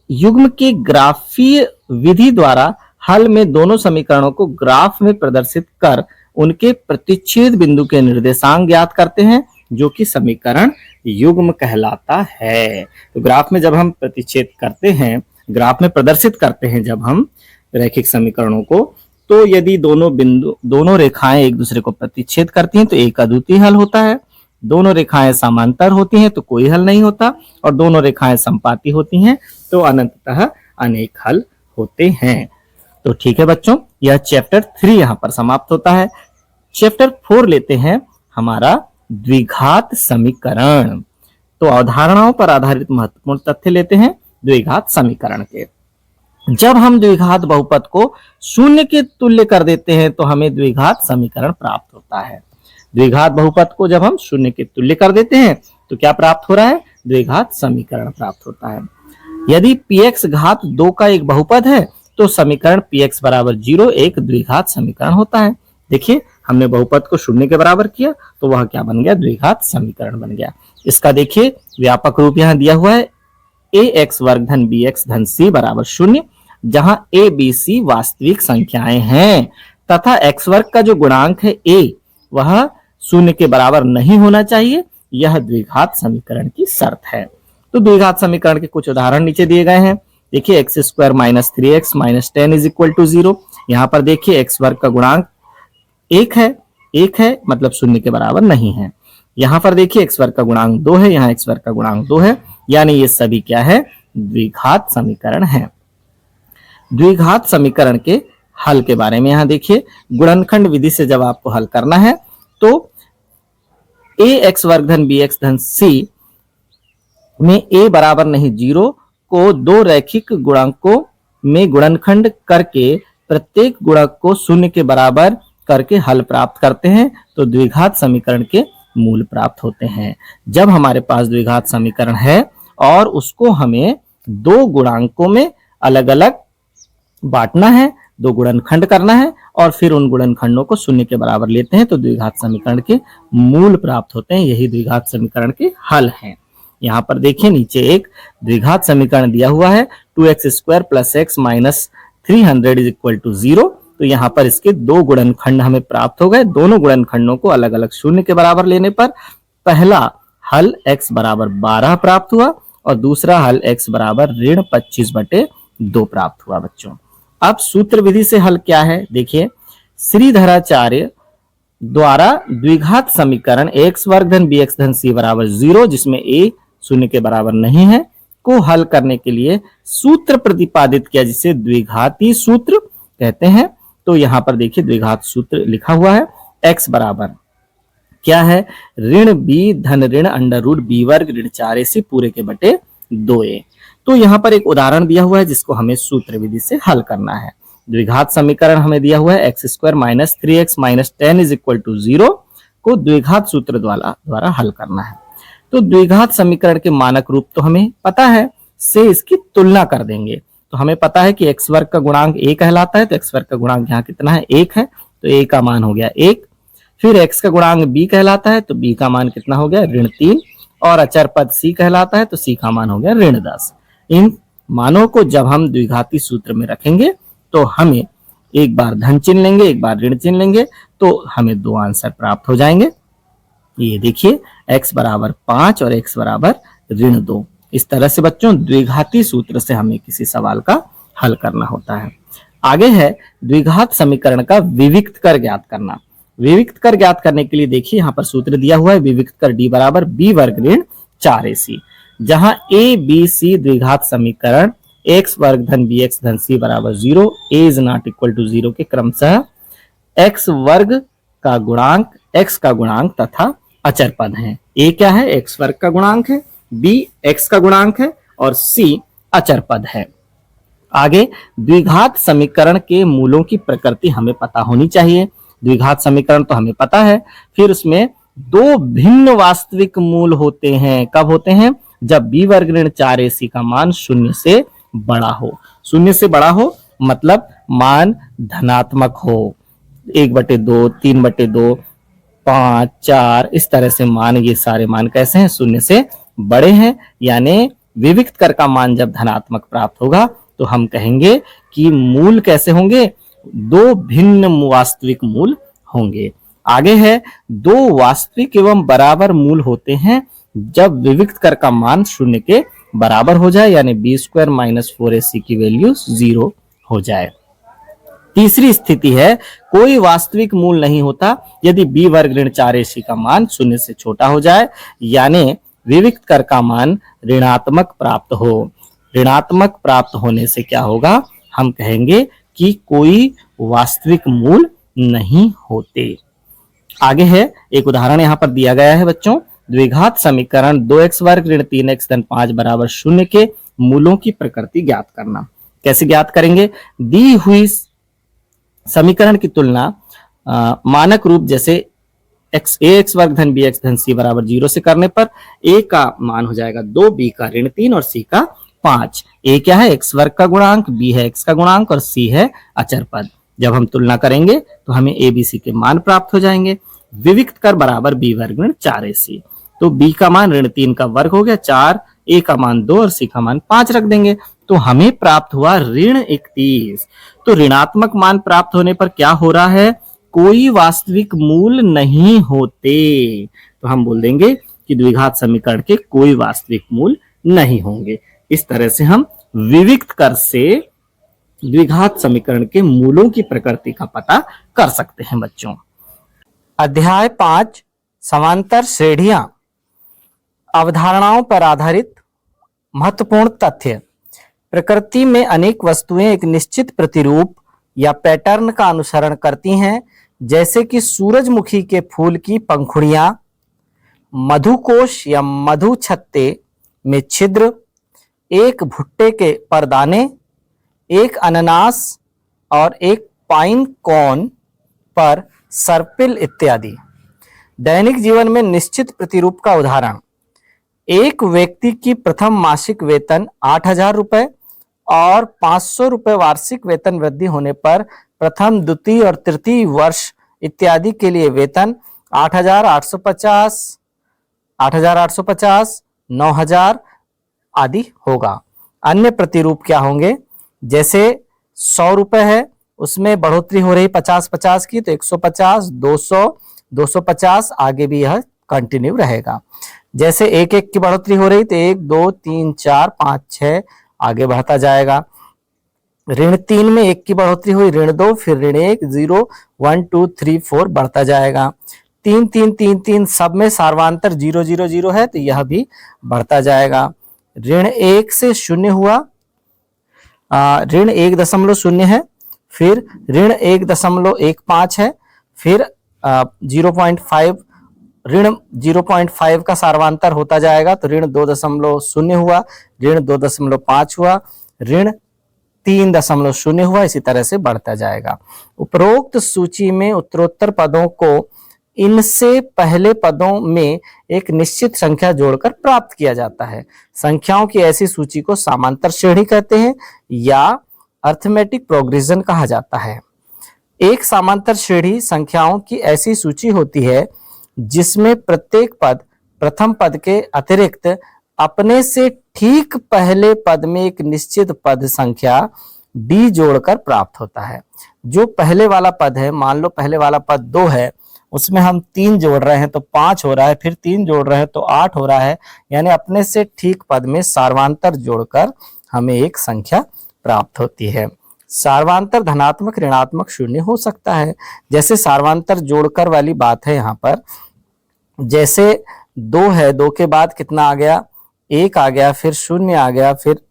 युग्म के ग्राफीय विधि द्वारा हल में दोनों समीकरणों को ग्राफ में प्रदर्शित कर उनके प्रतिच्छेद बिंदु के निर्देशांक ज्ञात करते हैं, जो कि समीकरण युग्म कहलाता है। तो ग्राफ में जब हम प्रतिच्छेद करते हैं, ग्राफ में प्रदर्शित करते हैं जब हम रैखिक समीकरणों को, तो यदि दोनों रेखाएं एक दूसरे को प्रतिच्छेद करती हैं तो एक अद्वितीय हल होता है। दोनों रेखाएं समांतर होती हैं तो कोई हल नहीं होता, और दोनों रेखाएं संपाती होती हैं तो अनंततः अनेक हल होते हैं। तो ठीक है बच्चों, यह चैप्टर 3 यहां पर समाप्त होता है। चैप्टर 4 लेते हैं हमारा द्विघात समीकरण। तो अवधारणाओं पर आधारित महत्वपूर्ण तथ्य लेते हैं द्विघात समीकरण के। जब हम द्विघात बहुपद को शून्य के तुल्य कर देते हैं तो हमें द्विघात समीकरण प्राप्त होता है। द्विघात बहुपद को जब हम शून्य के तुल्य कर देते हैं तो क्या प्राप्त हो रहा है? द्विघात समीकरण प्राप्त होता है। यदि px घात 2 का एक बहुपद है तो समीकरण px बराबर 0 एक द्विघात समीकरण होता है। देखिए, हमने बहुपद को शून्य के बराबर किया तो वह क्या बन गया? द्विघात समीकरण बन गया। इसका देखिए व्यापक रूप यहाँ दिया हुआ है, ax वर्ग धन bx धन c बराबर 0, जहां a b c वास्तविक संख्याएं हैं तथा x वर्ग का जो गुणांक है a वह 0 के बराबर नहीं होना चाहिए। यह द्विघात समीकरण की शर्त है। तो द्विघात समीकरण के कुछ उदाहरण नीचे दिए गए हैं। देखिए, x square minus 3x minus 10 is equal to 0। यहाँ पर देखिए एक्स वर्ग का गुणांक 1 है, मतलब 0 के बराबर नहीं है। यहाँ पर देखिए एक्स वर्ग का गुणांक 2 है, यहाँ एक्स वर्ग का गुणांक 2 है, यानी ये सभी क्या है? द्विघात समीकरण है। द्विघात समीकरण के हल के बारे में यहाँ देखिए, गुणनखंड विधि से जब आपको हल करना है तो ax वर्ग धन bx धन c में a बराबर नहीं 0 को दो रैखिक गुणांकों में गुणनखंड करके प्रत्येक गुणक को 0 के बराबर करके हल प्राप्त करते हैं तो द्विघात समीकरण के मूल प्राप्त होते हैं। जब हमारे पास द्विघात समीकरण है और उसको हमें दो गुणांकों में अलग अलग बांटना है, दो गुणनखंड करना है और फिर उन गुणनखंडों को 0 के बराबर लेते हैं तो द्विघात समीकरण के मूल प्राप्त होते हैं। यही द्विघात समीकरण के हल हैं। यहाँ पर देखिए नीचे एक द्विघात समीकरण दिया हुआ है, 2x square plus x minus 300 is equal to 0। तो यहाँ पर इसके दो गुणनखंड हमें प्राप्त हो गए। दोनों गुणनखंडों को अलग अलग 0 के बराबर लेने पर पहला हल x बराबर 12 प्राप्त हुआ और दूसरा हल x बराबर ऋण 25/2 प्राप्त हुआ। बच्चों, अब सूत्र विधि से हल क्या है? देखिए, श्रीधराचार्य द्वारा द्विघात समीकरण x वर्ग धन bx धन c बराबर 0, जिसमें a 0 के बराबर नहीं है, को हल करने के लिए सूत्र प्रतिपादित किया, जिसे द्विघाती सूत्र कहते हैं। तो यहाँ पर देखिए द्विघात सूत्र लिखा हुआ है, x बराबर क्या है? ऋण b धन ऋण अंडर रूट b वर्ग ऋण 4ac पूरे के बटे 2a। तो यहाँ पर एक उदाहरण दिया हुआ है जिसको हमें सूत्र विधि से हल करना है। द्विघात समीकरण हमें दिया हुआ है x square minus 3x minus 10 is equal to 0 को द्विघात सूत्र द्वारा हल करना है। तो द्विघात समीकरण के मानक रूप तो हमें पता है, से इसकी तुलना कर देंगे। तो हमें पता है कि x वर्ग का गुणांक a कहलाता है, तो x वर्ग का गुणांक यहाँ कितना है, 1 है, तो a का मान हो गया 1। फिर x का गुणांक b कहलाता है, तो b का मान कितना हो गया, ऋण 3। और अचर पद c कहलाता है, तो c का मान हो गया ऋण 10। इन मानों को जब हम द्विघाती सूत्र में रखेंगे तो हमें एक बार धन चिन्ह लेंगे, एक बार ऋण चिन्ह लेंगे, तो हमें 2 आंसर प्राप्त हो जाएंगे। ये देखिए x बराबर 5 और x बराबर ऋण 2। इस तरह से बच्चों द्विघाती सूत्र से हमें किसी सवाल का हल करना होता है। आगे है द्विघात समीकरण का विविक्त कर ज्ञात करना। विविक्त कर ज्ञात करने के लिए देखिए यहाँ पर सूत्र दिया हुआ है, विविक्त कर d बराबर b वर्ग ऋण 4ac, जहां a b c द्विघात समीकरण x वर्ग धन bx धन c बराबर 0, a is not equal to 0 के क्रमशः x वर्ग का गुणांक, x का गुणांक तथा अचर पद हैं। a क्या है, x वर्ग का गुणांक है, b x का गुणांक है और c अचर पद है। आगे द्विघात समीकरण के मूलों की प्रकृति हमें पता होनी चाहिए। द्विघात समीकरण तो हमें पता है, फिर उसमें 2 भिन्न वास्तविक मूल होते हैं। कब होते हैं, जब b वर्ग ऋण 4ac का मान 0 से बड़ा हो। 0 से बड़ा हो मतलब मान धनात्मक हो, 1/2, 3/2, 5, 4, इस तरह से मान, ये सारे मान कैसे हैं, 0 से बड़े हैं। यानी विविक्त कर का मान जब धनात्मक प्राप्त होगा तो हम कहेंगे कि मूल कैसे होंगे, 2 भिन्न वास्तविक मूल होंगे। आगे है 2 वास्तविक एवं बराबर मूल होते हैं जब विविक्त कर का मान 0 के बराबर हो जाए, यानी b² - 4ac की वैल्यू 0 हो जाए। तीसरी स्थिति है कोई वास्तविक मूल नहीं होता यदि b वर्ग ऋण 4ac का मान 0 से छोटा हो जाए, यानी विविक्त कर का मान ऋणात्मक प्राप्त हो। ऋणात्मक प्राप्त होने से क्या होगा, हम कहेंगे कि कोई वास्तविक मूल नहीं होते। आगे है एक उदाहरण यहाँ पर दिया गया है बच्चों, द्विघात समीकरण 2x वर्ग ऋण 3x धन 5 बराबर 0 के मूलों की प्रकृति ज्ञात करना। कैसे ज्ञात करेंगे, दी हुई समीकरण की तुलना मानक रूप जैसे ax वर्ग धन bx धन c बराबर 0 से करने पर a का मान हो जाएगा 2, b का ऋण 3 और c का 5। a क्या है, x वर्ग का गुणांक, b है x का गुणांक और c है अचर पद। जब हम तुलना करेंगे तो हमें a b c के मान प्राप्त हो जाएंगे। विविक्त कर बराबर b वर्ग ऋण 4ac, तो b का मान ऋण 3 का वर्ग हो गया 4, a का मान 2 और c का मान 5 रख देंगे, तो हमें प्राप्त हुआ ऋण 31। तो ऋणात्मक मान प्राप्त होने पर क्या हो रहा है, कोई वास्तविक मूल नहीं होते, तो हम बोल देंगे कि द्विघात समीकरण के कोई वास्तविक मूल नहीं होंगे। इस तरह से हम विविक्त कर से द्विघात समीकरण के मूलों की प्रकृति का पता कर सकते हैं बच्चों। अध्याय 5 समांतर श्रेणियां, अवधारणाओं पर आधारित महत्वपूर्ण तथ्य। प्रकृति में अनेक वस्तुएं एक निश्चित प्रतिरूप या पैटर्न का अनुसरण करती हैं, जैसे कि सूरजमुखी के फूल की पंखुड़ियां, मधुकोश या मधुछत्ते में छिद्र, एक भुट्टे के परदाने, एक अनानास और एक पाइन कोन पर सर्पिल इत्यादि। दैनिक जीवन में निश्चित प्रतिरूप का उदाहरण, एक व्यक्ति की प्रथम मासिक वेतन 8,000 रुपए और 500 रुपए वार्षिक वेतन वृद्धि होने पर प्रथम, द्वितीय और तृतीय वर्ष इत्यादि के लिए वेतन 8,850, 8,850, 9,000 आदि होगा। अन्य प्रतिरूप क्या होंगे, जैसे 100 रुपए है, उसमें बढ़ोतरी हो रही 50-50 की, तो 150, 200, 250, आगे भी यह कंटिन्यू रहेगा। जैसे 1-1 की बढ़ोतरी हो रही तो 1, 2, 3, 4, 5, 6 आगे बढ़ता जाएगा। ऋण 3 में 1 की बढ़ोतरी हुई, ऋण 2, फिर ऋण 1, 0, 1, 2, 3, 4 बढ़ता जाएगा। 3, 3, 3, 3 सब में सार्वांतर 0, 0, 0 है, तो यह भी बढ़ता जाएगा। ऋण 1 से 0 हुआ, ऋण 1.0 है, फिर ऋण 1.15 है, फिर 0.5, ऋण 0.5 का सार्वांतर होता जाएगा, तो ऋण 2.0 हुआ, ऋण 2.5 हुआ, ऋण 3.0 हुआ, इसी तरह से बढ़ता जाएगा। उपरोक्त सूची में उत्तरोत्तर पदों को इनसे पहले पदों में एक निश्चित संख्या जोड़कर प्राप्त किया जाता है। संख्याओं की ऐसी सूची को समांतर श्रेणी कहते हैं या अर्थमेटिक प्रोग्रेशन कहा जाता है। एक समांतर श्रेणी संख्याओं की ऐसी सूची होती है जिसमें प्रत्येक पद प्रथम पद के अतिरिक्त अपने से ठीक पहले पद में एक निश्चित पद संख्या d जोड़कर प्राप्त होता है। जो पहले वाला पद है, मान लो पहले वाला पद 2 है, उसमें हम 3 जोड़ रहे हैं तो 5 हो रहा है, फिर 3 जोड़ रहे हैं तो 8 हो रहा है, यानी अपने से ठीक पद में सार्वधातर जोड़कर हमें एक संख्या प्राप्त होती है। सार्वधातर धनात्मक, ऋणात्मक, शून्य हो सकता है। जैसे सार्वधातर जोड़कर वाली बात है यहाँ पर, जैसे 2 है, 2 के बाद कितना आ गया, 1 आ गया, फिर 0 आ गया, फिर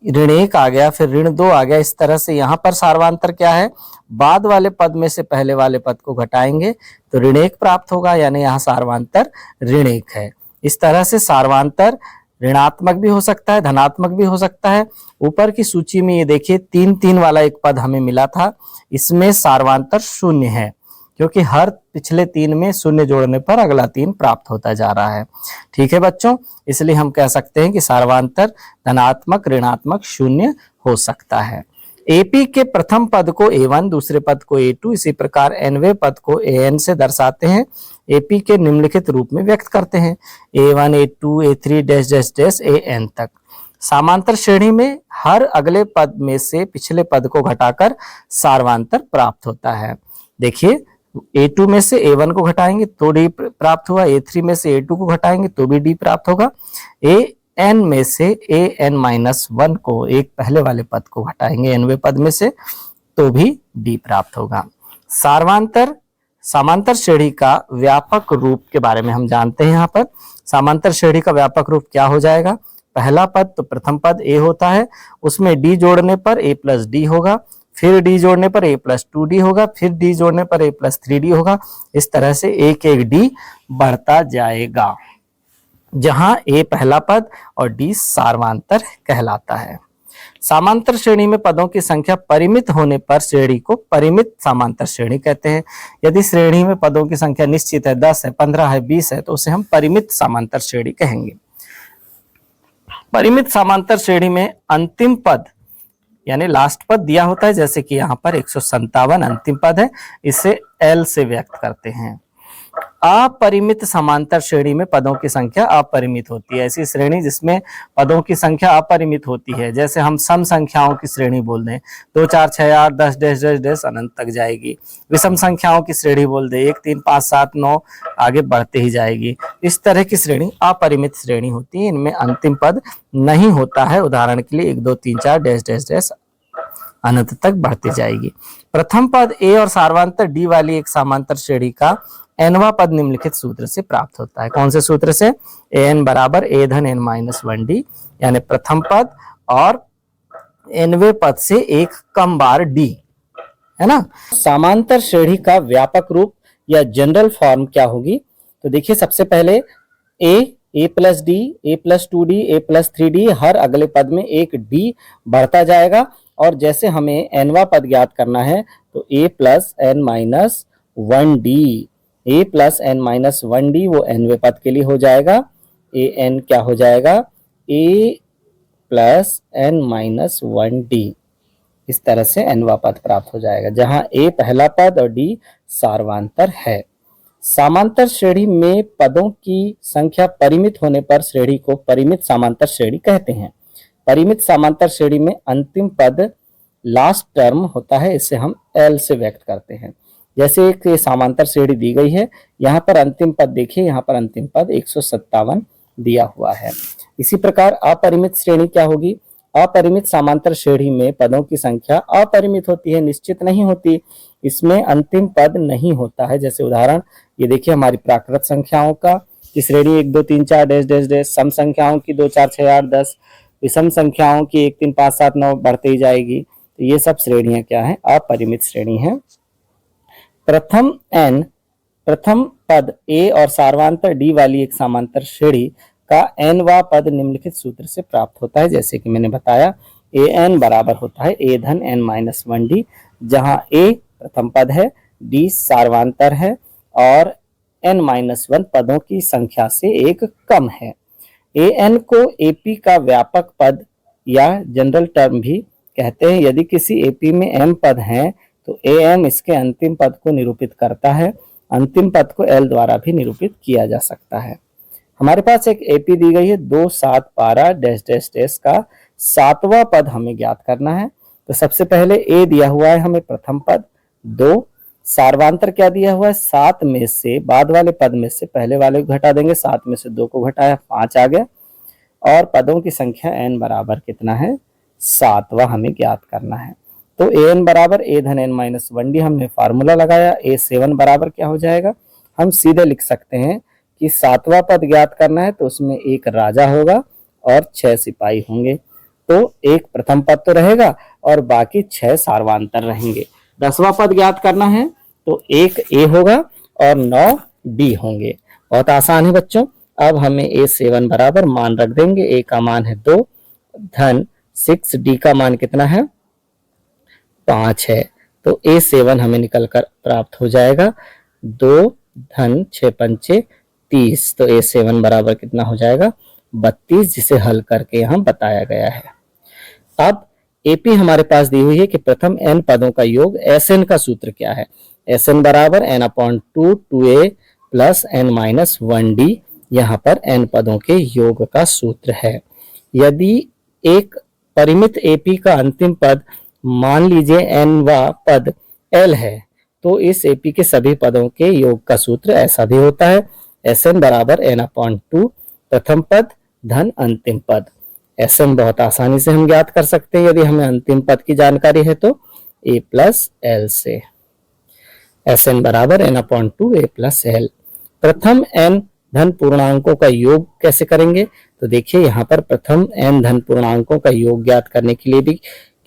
ऋण 1 आ गया, फिर ऋण 2 आ गया। इस तरह से यहाँ पर सार्वधातर क्या है, बाद वाले पद में से पहले वाले पद को घटाएंगे तो ऋण 1 प्राप्त होगा, यानी यहाँ सार्वधातर ऋण 1 है। इस तरह से सार्वधातर ऋणात्मक भी हो सकता है, धनात्मक भी हो सकता है। ऊपर की सूची में ये देखिए 3-3 वाला एक पद हमें मिला था, इसमें सार्वधातर 0 है, क्योंकि हर पिछले 3 में 0 जोड़ने पर अगला 3 प्राप्त होता जा रहा है। ठीक है बच्चों, इसलिए हम कह सकते हैं कि सार्वधातर धनात्मक, ऋणात्मक, शून्य हो सकता है। एपी के प्रथम पद को A1, दूसरे पद को A2, इसी प्रकार nवें पद को AN से दर्शाते हैं। एपी के निम्नलिखित रूप में व्यक्त करते हैं, A1, A2, A3 dash dash dash AN तक। समांतर श्रेणी में हर अगले पद में से पिछले पद को घटाकर सार्वधातर प्राप्त होता है। देखिए A2 में से A1 को घटाएंगे तो D प्राप्त हुआ, A3 में से A2 को घटाएंगे तो भी D प्राप्त होगा, AN में से AN-1 को, एक पहले वाले पद को घटाएंगे nवें पद में से तो भी D प्राप्त होगा। समांतर श्रेणी का व्यापक रूप के बारे में हम जानते हैं। यहाँ पर समांतर श्रेणी का व्यापक रूप क्या हो जाएगा, पहला पद तो प्रथम पद A होता है, उसमें D जोड़ने पर A प्लस D होगा, फिर D जोड़ने पर A प्लस 2D होगा, फिर D जोड़ने पर A प्लस 3D होगा। इस तरह से एक एक D बढ़ता जाएगा, जहां A पहला पद और D सार्वधातर कहलाता है। समांतर श्रेणी में पदों की संख्या परिमित होने पर श्रेणी को परिमित समांतर श्रेणी कहते हैं। यदि श्रेणी में पदों की संख्या निश्चित है, 10 है, 15 है, 20 है, तो उसे हम परिमित समांतर श्रेणी कहेंगे। परिमित समांतर श्रेणी में अंतिम पद यानी लास्ट पद दिया होता है, जैसे कि यहाँ पर 157 अंतिम पद है, इसे L से व्यक्त करते हैं। अपरिमित समांतर श्रेणी में पदों की संख्या अपरिमित होती है। ऐसी श्रेणी जिसमें पदों की संख्या अपरिमित होती है, जैसे हम सम संख्याओं की श्रेणी बोल दें, 2 4 6 8 10 डैश डैश डैश अनंत तक जाएगी। विषम संख्याओं की श्रेणी बोल दे, 1 3 5 7 9 आगे बढ़ते ही जाएगी। इस तरह की श्रेणी अपरिमित श्रेणी होती है, इनमें अंतिम पद नहीं होता है। उदाहरण के लिए 1 2 3 4 डैश डैश डैश अनंत तक बढ़ती जाएगी। प्रथम पद A और सार्वधातर D वाली एक समांतर श्रेणी का nवां पद निम्नलिखित सूत्र से प्राप्त होता है। कौन से सूत्र से, an बराबर a धन n-1d, यानी प्रथम पद और nवें पद से एक कम बार D, है ना। समांतर श्रेणी का व्यापक रूप या जनरल फॉर्म क्या होगी, तो देखिए सबसे पहले a plus D, a plus 2D, a plus 3D, हर अगले पद में एक D बढ़ता जाएगा। और जैसे हमें nवां पद ज्ञात करना है तो a plus n-1d, a plus n-1d वो nवें पद के लिए हो जाएगा। an क्या हो जाएगा, a प्लस n-1d, इस तरह से nवां पद प्राप्त हो जाएगा, जहां a पहला पद और d सार्वधातर है। समांतर श्रेणी में पदों की संख्या परिमित होने पर श्रेणी को परिमित समांतर श्रेणी कहते हैं। परिमित समांतर श्रेणी में अंतिम पद लास्ट टर्म होता है, इसे हम L से व्यक्त करते हैं। जैसे एक समांतर श्रेणी दी गई है, यहाँ पर अंतिम पद देखिए, यहाँ पर अंतिम पद 157 दिया हुआ है। इसी प्रकार अपरिमित श्रेणी क्या होगी, अपरिमित समांतर श्रेणी में पदों की संख्या अपरिमित होती है, निश्चित नहीं होती, इसमें अंतिम पद नहीं होता है। जैसे उदाहरण ये देखिए हमारी प्राकृत संख्याओं का की श्रेणी 1 2 3 4 डैश डैश डैश, सम संख्याओं की 2 4 6 8 10, विषम संख्याओं की 1 3 5 7 9 बढ़ते ही जाएगी। तो ये सब श्रेणियां क्या है, अपरिमित श्रेणी है। प्रथम पद A और सार्वधातर D वाली एक समांतर श्रेणी का nवां पद निम्नलिखित सूत्र से प्राप्त होता है। जैसे कि मैंने बताया an बराबर होता है a धन n-1d, जहां a प्रथम पद है, d सार्वधातर है और n-1 पदों की संख्या से एक कम है। an को AP का व्यापक पद या जनरल टर्म भी कहते हैं। यदि किसी AP में m पद हैं तो am इसके अंतिम पद को निरूपित करता है। अंतिम पद को l द्वारा भी निरूपित किया जा सकता है। हमारे पास एक AP दी गई है 2, 7, 12 डैश डैश डैश का 7वां पद हमें ज्ञात करना है। तो सबसे पहले A दिया हुआ है हमें प्रथम पद 2, सार्वांतर क्या दिया हुआ है 7 में से बाद वाले पद में से पहले वाले को घटा देंगे, 7 में से 2 को घटाया 5 आ गया, और पदों की संख्या n बराबर कितना है 7वां हमें ज्ञात करना है। तो an बराबर a धन n-1d हमने फार्मूला लगाया। a7 बराबर क्या हो जाएगा, हम सीधे लिख सकते हैं कि 7वां पद ज्ञात करना है तो उसमें एक राजा होगा और 6 सिपाही होंगे। तो एक प्रथम पद तो रहेगा और बाकी 6 सार्वांतर रहेंगे। 10वां पद ज्ञात करना है तो एक a होगा और 9 d होंगे। बहुत आसान है बच्चों। अब हमें a7 बराबर मान रख देंगे। a का मान है 2 धन 6, d का मान कितना है 5 है। तो a7 हमें निकल कर प्राप्त हो जाएगा 2 धन 6 पंचे 30। तो a7 बराबर कितना हो जाएगा 32, जिसे हल करके यहाँ बताया गया है। अब AP हमारे पास दी हुई है कि प्रथम n पदों का योग Sn का सूत्र क्या है। Sn बराबर n/2 2a प्लस n-1d, यहाँ पर n पदों के योग का सूत्र है। यदि एक परिमित AP का अंतिम पद मान लीजिए n वां पद l है तो इस AP के सभी पदों के योग का सूत्र ऐसा भी होता है। Sn बराबर n/2 प्रथम पद धन अंतिम पद। Sn बहुत आसानी से हम ज्ञात कर सकते हैं यदि हमें अंतिम पद की जानकारी है तो a प्लस l से। Sn बराबर n/2 a प्लस l। प्रथम n धन पूर्णांकों का योग कैसे करेंगे, तो देखिए यहाँ पर प्रथम n धन पूर्णांकों का योग ज्ञात करने के लिए भी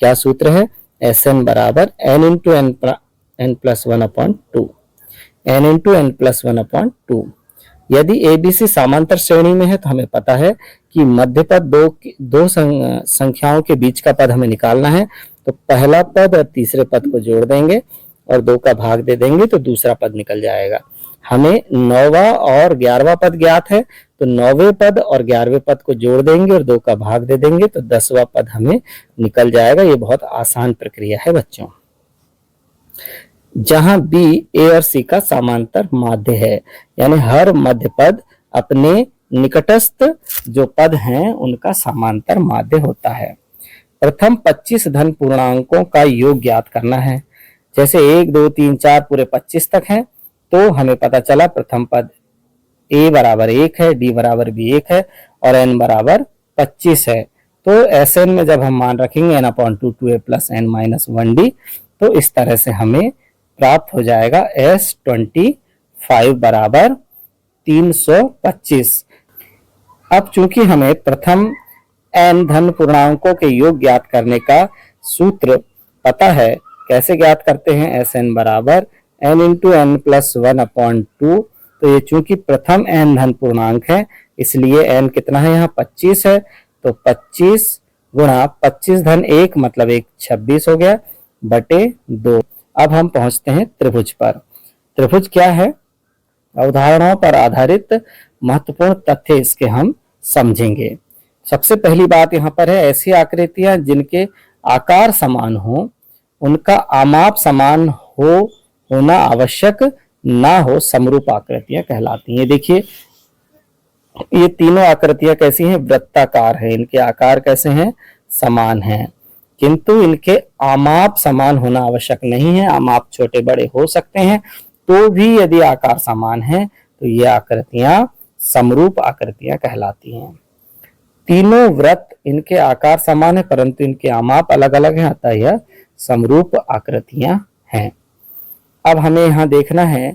क्या सूत्र है, Sn बराबर n into n plus 1/2 n into n plus 1/2। यदि ABC समांतर श्रेणी में है तो हमें पता है कि मध्य पद दो संख्याओं के बीच का पद हमें निकालना है। तो पहला पद और तीसरे पद को जोड़ देंगे और 2 का भाग दे देंगे तो दूसरा पद निकल जाएगा। हमें 9वां और 11वां पद ज्ञात है तो 9वें पद और 11वें पद को जोड़ देंगे और 2 का भाग दे देंगे तो 10वां पद हमें निकल जाएगा। ये बहुत आसान प्रक्रिया है बच्चों। जहां B, A और C का समांतर माध्य है, यानी हर मध्य पद अपने निकटस्थ जो पद हैं उनका समांतर माध्य होता है। प्रथम 25 धन पूर्णांकों का योग ज्ञात करना है। जैसे 1 2 3 4 पूरे 25 तक हैं तो हमें पता चला प्रथम पद A बराबर 1 है, D बराबर भी 1 है और n बराबर 25 है। तो Sn में जब हम मान रखेंगे n/2 2a प्लस n-1d तो इस तरह से हमें प्राप्त हो जाएगा S25 बराबर 325। अब चूंकि हमें प्रथम n धन पूर्णांकों के योग ज्ञात करने का सूत्र पता है, कैसे ज्ञात करते हैं, Sn बराबर n इंटू n प्लस 1/2। तो ये चूंकि प्रथम n धन पूर्णांक है इसलिए n कितना है यहाँ 25 है। तो 25 गुणा 25 धन 1 मतलब 1 26 हो गया बटे 2। अब हम पहुंचते हैं त्रिभुज पर। त्रिभुज क्या है, उदाहरणों पर आधारित महत्वपूर्ण तथ्य इसके हम समझेंगे। सबसे पहली बात यहाँ पर है, ऐसी आकृतियां जिनके आकार समान हो उनका आमाप समान होना आवश्यक ना हो समरूप आकृतियां कहलाती हैं। देखिए ये तीनों आकृतियां कैसी हैं, वृत्ताकार है, इनके आकार कैसे हैं, समान हैं, किंतु इनके आमाप समान होना आवश्यक नहीं है। आमाप छोटे बड़े हो सकते हैं तो भी यदि आकार समान है तो ये आकृतियां समरूप आकृतियां कहलाती हैं। तीनों वृत्त इनके आकार समान है परंतु इनके आमाप अलग अलग हैं, अतः यह समरूप आकृतियां हैं। अब हमें यहाँ देखना है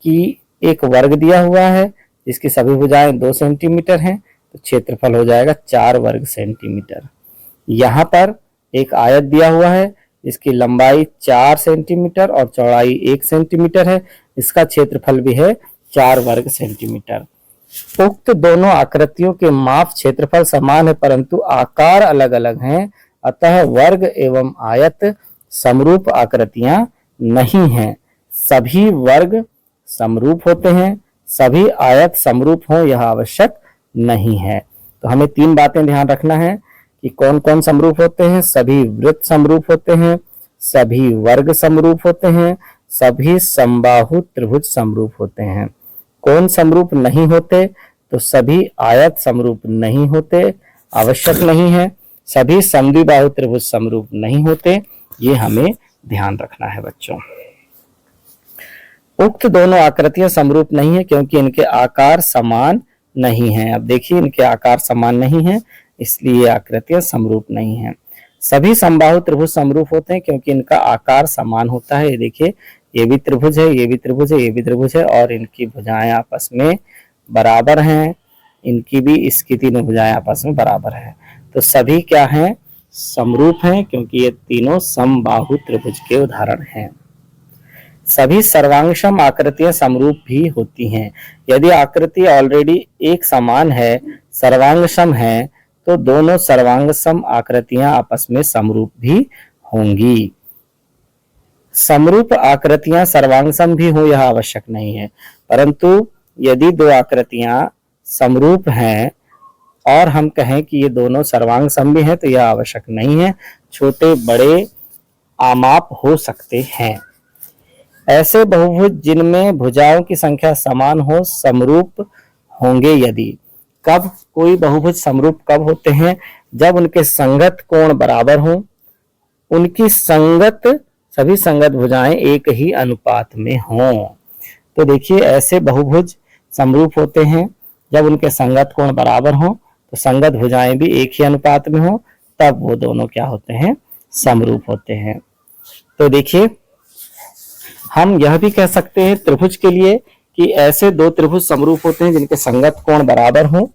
कि एक वर्ग दिया हुआ है जिसकी सभी भुजाएं 2 सेंटीमीटर हैं तो क्षेत्रफल हो जाएगा 4 वर्ग सेंटीमीटर। यहाँ पर एक आयत दिया हुआ है जिसकी लंबाई 4 सेंटीमीटर और चौड़ाई 1 सेंटीमीटर है, इसका क्षेत्रफल भी है 4 वर्ग सेंटीमीटर। उक्त दोनों आकृतियों के माप क्षेत्रफल समान है परंतु आकार अलग अलग हैं, अतः वर्ग एवं आयत समरूप आकृतियां नहीं हैं। सभी वर्ग समरूप होते हैं, सभी आयत समरूप हो यह आवश्यक नहीं है। तो हमें 3 बातें ध्यान रखना है कि कौन कौन समरूप होते हैं। सभी वृत्त समरूप होते हैं, सभी वर्ग समरूप होते हैं, सभी समबाहु त्रिभुज समरूप होते हैं। कौन समरूप नहीं होते? तो सभी आयत समरूप नहीं होते, आवश्यक नहीं है। सभी समद्विबाहु त्रिभुज समरूप नहीं होते, ये हमें ध्यान रखना है बच्चों। उक्त दोनों आकृतियां समरूप नहीं है क्योंकि इनके आकार समान नहीं है। अब देखिए, इनके आकार समान नहीं है, इसलिए आकृतियां समरूप नहीं है। सभी समबाहु त्रिभुज समरूप होते हैं क्योंकि इनका आकार समान होता है। ये देखिए, ये भी त्रिभुज है, ये भी त्रिभुज है, ये भी त्रिभुज है, और इनकी भुजाएं आपस में बराबर हैं। इनकी भी, इसकी तीनों भुजाएं आपस में बराबर है। तो सभी क्या हैं? समरूप हैं, क्योंकि ये तीनों समबाहु त्रिभुज के उदाहरण हैं। सभी सर्वांगसम आकृतियां समरूप भी होती हैं। यदि आकृति ऑलरेडी एक समान है, सर्वांगसम है, तो दोनों सर्वांगसम आकृतियां आपस में समरूप भी होंगी। समरूप आकृतियां सर्वांगसम भी हो यह आवश्यक नहीं है, परंतु यदि दो आकृतियां समरूप हैं और हम कहें कि ये दोनों सर्वांग सम भी हैं, तो यह आवश्यक नहीं है। छोटे बड़े आमाप हो सकते हैं। ऐसे बहुभुज जिनमें भुजाओं की संख्या समान हो समरूप होंगे यदि। कब कोई बहुभुज समरूप कब होते हैं? जब उनके संगत कोण बराबर हो, उनकी संगत सभी संगत भुजाएं एक ही अनुपात में हों। तो देखिए, ऐसे बहुभुज समरूप होते हैं जब उनके संगत कोण बराबर हो, तो संगत भुजाएं भी एक ही अनुपात में हो, तब वो दोनों क्या होते हैं? समरूप होते हैं। तो देखिए, हम यह भी कह सकते हैं त्रिभुज के लिए कि ऐसे दो त्रिभुज समरूप होते हैं जिनके संगत कोण बराबर हो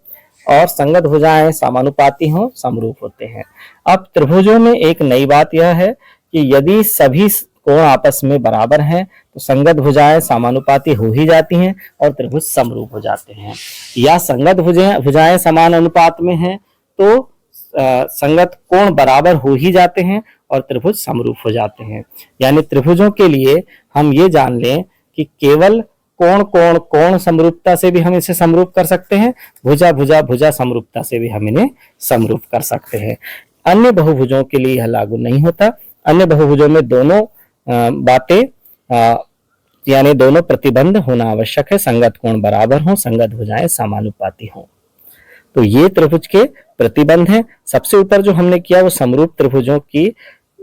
और संगत भुजाएं समानुपाती हो, समरूप होते हैं। अब त्रिभुजों में एक नई बात यह है कि यदि सभी कोण आपस में बराबर हैं तो संगत भुजाएं समानुपाती हो ही जाती हैं और त्रिभुज समरूप हो जाते हैं। या संगत भुजाएं समान अनुपात में हैं तो संगत कोण बराबर हो ही जाते हैं और त्रिभुज समरूप हो जाते हैं। यानी त्रिभुजों के लिए हम ये जान लें कि केवल कोण कोण कोण समरूपता से भी हम इसे समरूप कर सकते हैं, भुजा भुजा भुजा समरूपता से भी हम इन्हें समरूप कर सकते हैं। अन्य बहुभुजों के लिए यह लागू नहीं होता। अन्य बहुभुजों में दोनों बातें यानी दोनों प्रतिबंध होना आवश्यक है। संगत कोण बराबर हो, संगत भुजाएं समानुपाती हो। तो ये त्रिभुज के प्रतिबंध हैं। सबसे ऊपर जो हमने किया वो समरूप त्रिभुजों की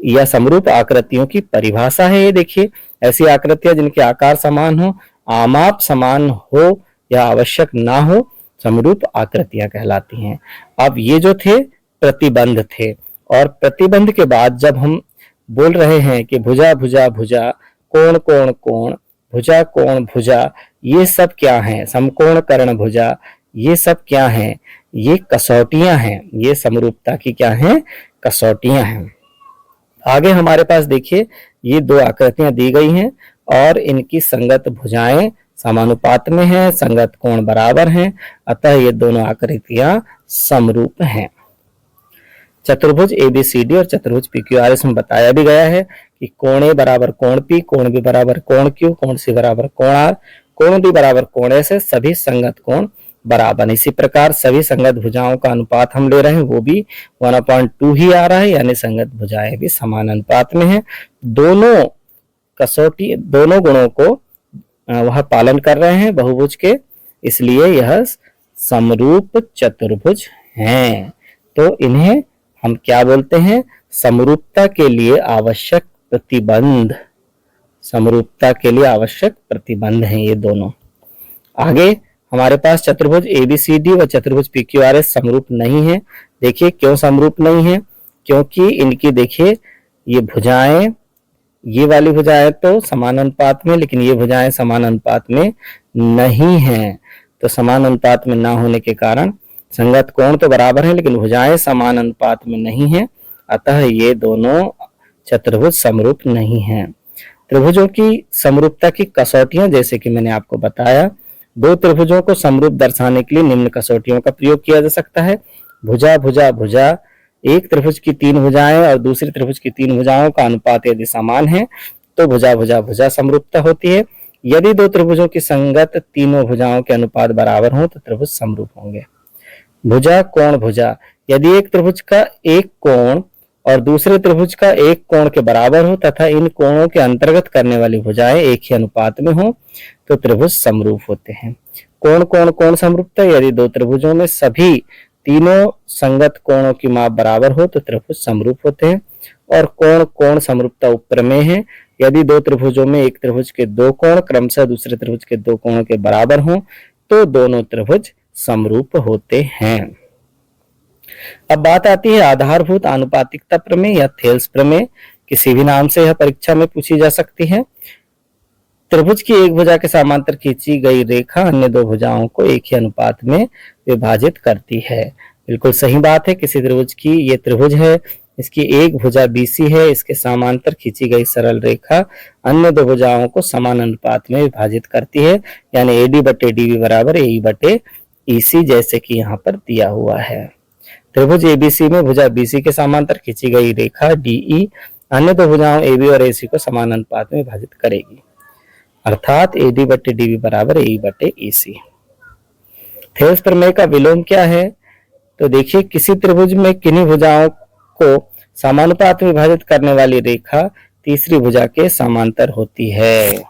या समरूप आकृतियों की परिभाषा है। ये देखिए, ऐसी आकृतियां जिनके आकार समान हो, आमाप समान हो या आवश्यक ना हो, समरूप आकृतियां कहलाती हैं। अब ये जो थे प्रतिबंध थे, और प्रतिबंध के बाद जब हम बोल रहे हैं कि भुजा भुजा भुजा, कोण कोण कोण, भुजा कोण भुजा, ये सब क्या है? समकोण कर्ण भुजा, ये सब क्या है? ये कसौटियां हैं। ये समरूपता की क्या है? कसौटियां हैं। आगे हमारे पास देखिए, ये दो आकृतियां दी गई हैं और इनकी संगत भुजाएं समानुपात में हैं, संगत कोण बराबर हैं, अतः ये दोनों आकृतियां समरूप हैं। चतुर्भुज ABCD और चतुर्भुज PQR में बताया भी गया है कि कोण A बराबर कोण P, कोण B बराबर कोण Q, कोण C बराबर कोण R, कोण D बराबर कोण S है, सभी संगत कोण बराबर। इसी प्रकार सभी संगत भुजाओं का अनुपात हम ले रहे हैं वो भी 1/2 ही आ रहा है, यानी संगत भुजाएं भी समान अनुपात में है। दोनों कसौटी, दोनों गुणों को वह पालन कर रहे हैं बहुभुज के, इसलिए यह समरूप चतुर्भुज हैं। तो इन्हें हम क्या बोलते हैं? समरूपता के लिए आवश्यक प्रतिबंध। समरूपता के लिए आवश्यक प्रतिबंध हैं ये दोनों। आगे हमारे पास चतुर्भुज ABCD व चतुर्भुज PQRS समरूप नहीं है। देखिए क्यों समरूप नहीं है? क्योंकि इनकी देखिए ये भुजाएं, ये वाली भुजाएं तो समान अनुपात में, लेकिन ये भुजाएं समान अनुपात में नहीं हैं। तो समान अनुपात में ना होने के कारण संगत कोण तो बराबर है लेकिन भुजाएं समान अनुपात में नहीं है, अतः ये दोनों चतुर्भुज समरूप नहीं हैं। त्रिभुजों की समरूपता की कसौटियां जैसे कि मैंने आपको बताया, दो त्रिभुजों को समरूप दर्शाने के लिए निम्न कसौटियों का प्रयोग किया जा सकता है। भुजा भुजा भुजा, एक त्रिभुज की 3 भुजाएं और दूसरे त्रिभुज की 3 भुजाओं का अनुपात यदि समान है तो भुजा भुजा भुजा समरूपता होती है। यदि दो त्रिभुजों की संगत तीनों भुजाओं के अनुपात बराबर हों तो त्रिभुज समरूप होंगे। भुजा कोण भुजा, यदि एक त्रिभुज का एक कोण और दूसरे त्रिभुज का एक कोण के बराबर हो तथा इन कोणों के अंतर्गत करने वाली भुजाएं एक ही अनुपात में हो तो त्रिभुज समरूप होते हैं। कोण कोण कोण समरूपता, यदि दो त्रिभुजों में सभी तीनों संगत कोणों की माप बराबर हो तो त्रिभुज समरूप होते हैं। और कोण कोण समरूपता उपप्रमेय है, यदि दो त्रिभुजों में एक त्रिभुज के दो कोण क्रमशः दूसरे त्रिभुज के दो कोणों के बराबर हों तो दोनों त्रिभुज समरूप होते हैं। अब बात आती है आधारभूत आनुपातिकता प्रमेय या थेल्स प्रमेय, किसी भी नाम से यह परीक्षा में पूछी जा सकती है। त्रिभुज की एक भुजा के समांतर खींची गई रेखा अन्य दो भुजाओं को एक ही अनुपात में विभाजित करती है। बिल्कुल सही बात है। किसी त्रिभुज की, ये त्रिभुज है, इसकी एक भुजा BC है, इसके समांतर खींची गई सरल रेखा अन्य दो भुजाओं को समान अनुपात में विभाजित करती है, यानी AD बटे DB बराबर AE बटे EC, जैसे कि यहाँ पर दिया हुआ है। त्रिभुज ABC में भुजा BC के समांतर खींची गई रेखा DE अन्य दो भुजाओं AB और AC को समान अनुपात में विभाजित करेगी, अर्थात AD बटे DB बराबर AE बटे EC। थेल्स प्रमेय का विलोम क्या है? तो देखिए, किसी त्रिभुज में किन्हीं भुजाओं को समानुपात में विभाजित करने वाली रेखा तीसरी भुजा के समांतर होती है।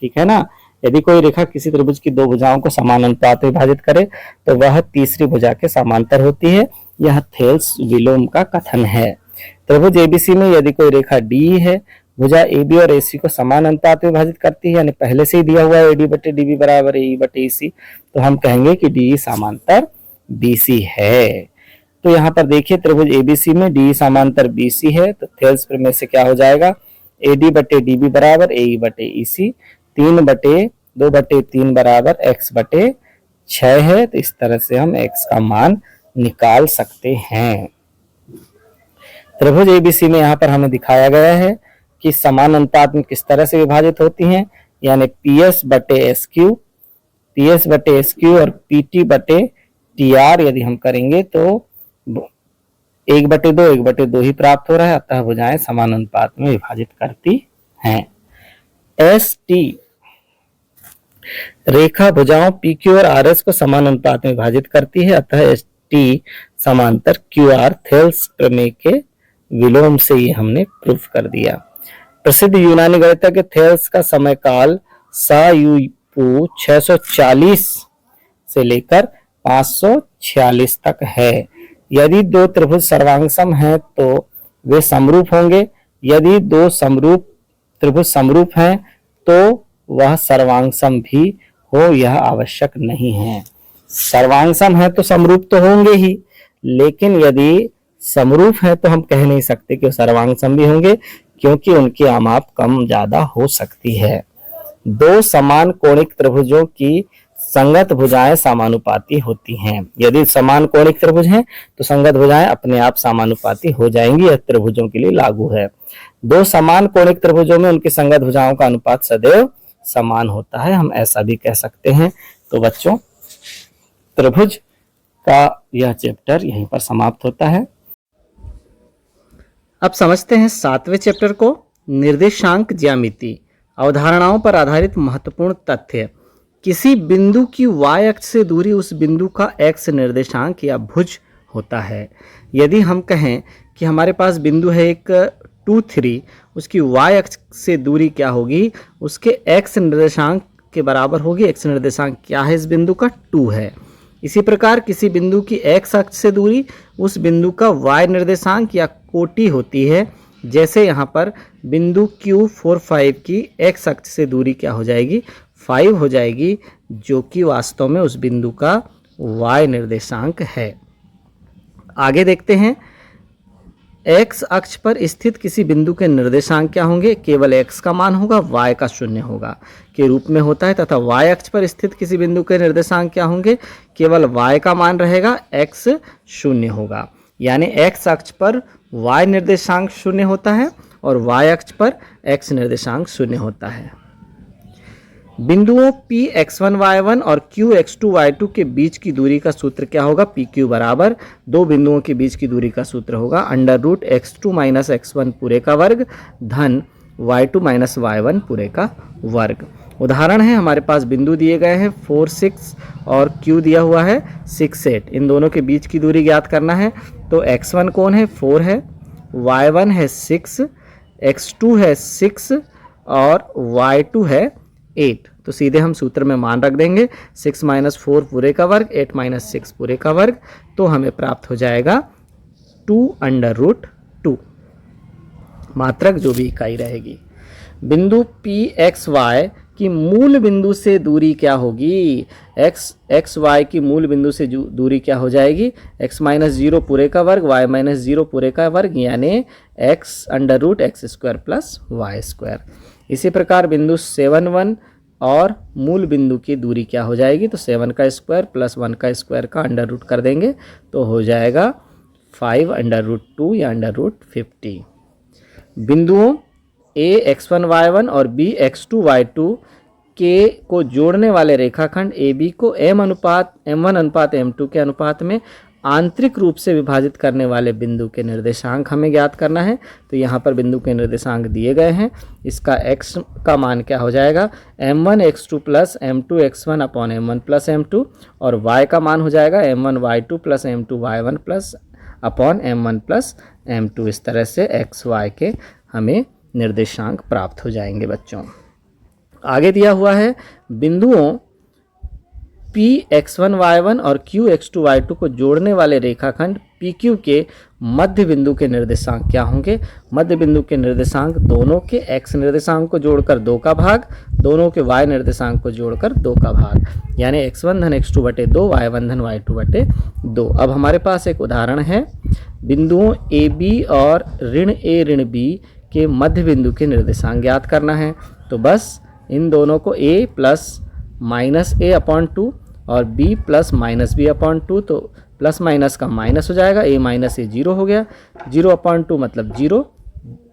ठीक है ना। यदि कोई रेखा किसी त्रिभुज की दो भुजाओं को समान अनुपात में विभाजित करे तो वह तीसरी भुजा के समांतर होती है। यह थेल्स विलोम का कथन है। त्रिभुज ABC में यदि कोई रेखा DE है, भुजा AB और AC को समान अनुपात में विभाजित करती है, यानी पहले से ही दिया हुआ है AD बटे DB बराबर AE बटे EC, तो हम कहेंगे कि DE समांतर BC है। तो यहाँ पर देखिए, त्रिभुज ABC में DE समांतर BC है, तो थेल्स प्रमेय से क्या हो जाएगा? AD बटे DB बराबर AE बटे EC, 2 बटे 3 बराबर x बटे 6 है। तो इस तरह से हम x का मान निकाल सकते हैं। त्रिभुज ABC में यहाँ पर हमें दिखाया गया है कि समान अनुपात में किस तरह से विभाजित होती हैं, यानी PS बटे SQ और PT बटे TR यदि हम करेंगे तो 1/2 ही प्राप्त हो रहा है, अतः भुजाएं समान अनुपात में विभाजित करती हैं। ST रेखा भुजाओं PQ और RS को समान अनुपात में विभाजित करती है, अतः ST समांतर QR। थेल्स प्रमेय के विलोम से ये हमने प्रूफ कर दिया। प्रसिद्ध यूनानी गणितज्ञ थेल्स का समय काल सायूपू 640 से लेकर 546 तक है। यदि दो त्रिभुज सर्वांगसम हैं तो वे समरूप होंगे। यदि दो त्रिभुज समरूप हैं तो वह सर्वांगसम भी हो, यह आवश्यक नहीं है। सर्वांगसम है तो समरूप तो होंगे ही, लेकिन यदि समरूप है तो हम कह नहीं सकते कि सर्वांगसम भी होंगे, क्योंकि उनकी आमाप कम ज्यादा हो सकती है। दो समान कोणिक त्रिभुजों की संगत भुजाएं समानुपाती होती हैं। यदि समान कोणिक त्रिभुज हैं तो संगत भुजाएं अपने आप समानुपाती हो जाएंगी। यह त्रिभुजों के लिए लागू है। दो समान कोणिक त्रिभुजों में उनकी संगत भुजाओं का अनुपात सदैव समान होता है, हम ऐसा भी कह सकते हैं। तो बच्चों, त्रिभुज का यह चैप्टर यहीं पर समाप्त होता है। अब समझते हैं 7वें चैप्टर को, निर्देशांक ज्यामिति, अवधारणाओं पर आधारित महत्वपूर्ण तथ्य। किसी बिंदु की y अक्ष से दूरी उस बिंदु का x निर्देशांक या भुज होता है। यदि हम कहें कि हमारे पास बिंदु है एक 2, 3, उसकी y अक्ष से दूरी क्या होगी? उसके x निर्देशांक के बराबर होगी। x निर्देशांक क्या है? इस बिंदु का 2 है। इसी प्रकार किसी बिंदु की x अक्ष से दूरी उस बिंदु का y निर्देशांक या कोटि होती है। जैसे यहाँ पर बिंदु Q4, 5 की x अक्ष से दूरी क्या हो जाएगी? 5 हो जाएगी, जो कि वास्तव में उस बिंदु का y निर्देशांक है। आगे देखते हैं, x अक्ष पर स्थित किसी बिंदु के निर्देशांक क्या होंगे? केवल x का मान होगा, y का 0 होगा के रूप में होता है, तथा y अक्ष पर स्थित किसी बिंदु के निर्देशांक क्या होंगे? केवल y का मान रहेगा, x 0 होगा। यानी x अक्ष पर y निर्देशांक 0 होता है और y अक्ष पर x निर्देशांक 0 होता है। बिंदुओं P x1 y1 और Q x2 y2 के बीच की दूरी का सूत्र क्या होगा? PQ बराबर दो बिंदुओं के बीच की दूरी का सूत्र होगा √x2 - x1 पूरे का वर्ग धन y2 - y1 पूरे का वर्ग। उदाहरण है, हमारे पास बिंदु दिए गए हैं 4, 6 और Q दिया हुआ है 6, 8। इन दोनों के बीच की दूरी ज्ञात करना है। तो x1 कौन है, 4 है, y1 है 6, x2 है 6 और y2 है 8। तो सीधे हम सूत्र में मान रख देंगे, 6 - 4 पूरे का वर्ग, 8 - 6 पूरे का वर्ग। तो हमें प्राप्त हो जाएगा 2√2, मात्रक जो भी इकाई रहेगी। बिंदु PXY की मूल बिंदु से दूरी क्या होगी, XY की मूल बिंदु से दूरी क्या हो जाएगी, x - 0 पूरे का वर्ग, y - 0 पूरे का वर्ग, यानी x√x² + y²। इसी प्रकार बिंदु 7, 1 और मूल बिंदु की दूरी क्या हो जाएगी, तो 7 का स्क्वायर प्लस 1 का स्क्वायर का अंडर रूट कर देंगे तो हो जाएगा 5√2 या √50। बिंदुओं A x1 y1 और B x2 y2 के को जोड़ने वाले रेखाखंड AB को M1/M2 के अनुपात में आंतरिक रूप से विभाजित करने वाले बिंदु के निर्देशांक हमें ज्ञात करना है। तो यहाँ पर बिंदु के निर्देशांक दिए गए हैं। इसका x का मान क्या हो जाएगा, M1 x2 + M2 x1 / M1 + M2 और y का मान हो जाएगा M1 y2 + M2 y1 / M1 + M2। इस तरह से x y के हमें निर्देशांक प्राप्त हो जाएंगे बच्चों। आगे दिया हुआ है बिंदुओं P x1 y1 और Q x2 y2 को जोड़ने वाले रेखाखंड PQ के मध्य बिंदु के निर्देशांक क्या होंगे। मध्य बिंदु के निर्देशांक दोनों के x निर्देशांक को जोड़कर 2 का भाग, दोनों के y निर्देशांक को जोड़कर 2 का भाग, यानी x1 धन x2 बटे 2, y1 धन y2 बटे 2। अब हमारे पास एक उदाहरण है, बिंदुओं AB और ऋण A ऋण B के मध्य बिंदु के निर्देशांक ज्ञात करना है। तो बस इन दोनों को A + -A/2 और B + -B/2, तो प्लस माइनस का माइनस हो जाएगा, A - A 0 हो गया, 0/2 मतलब 0,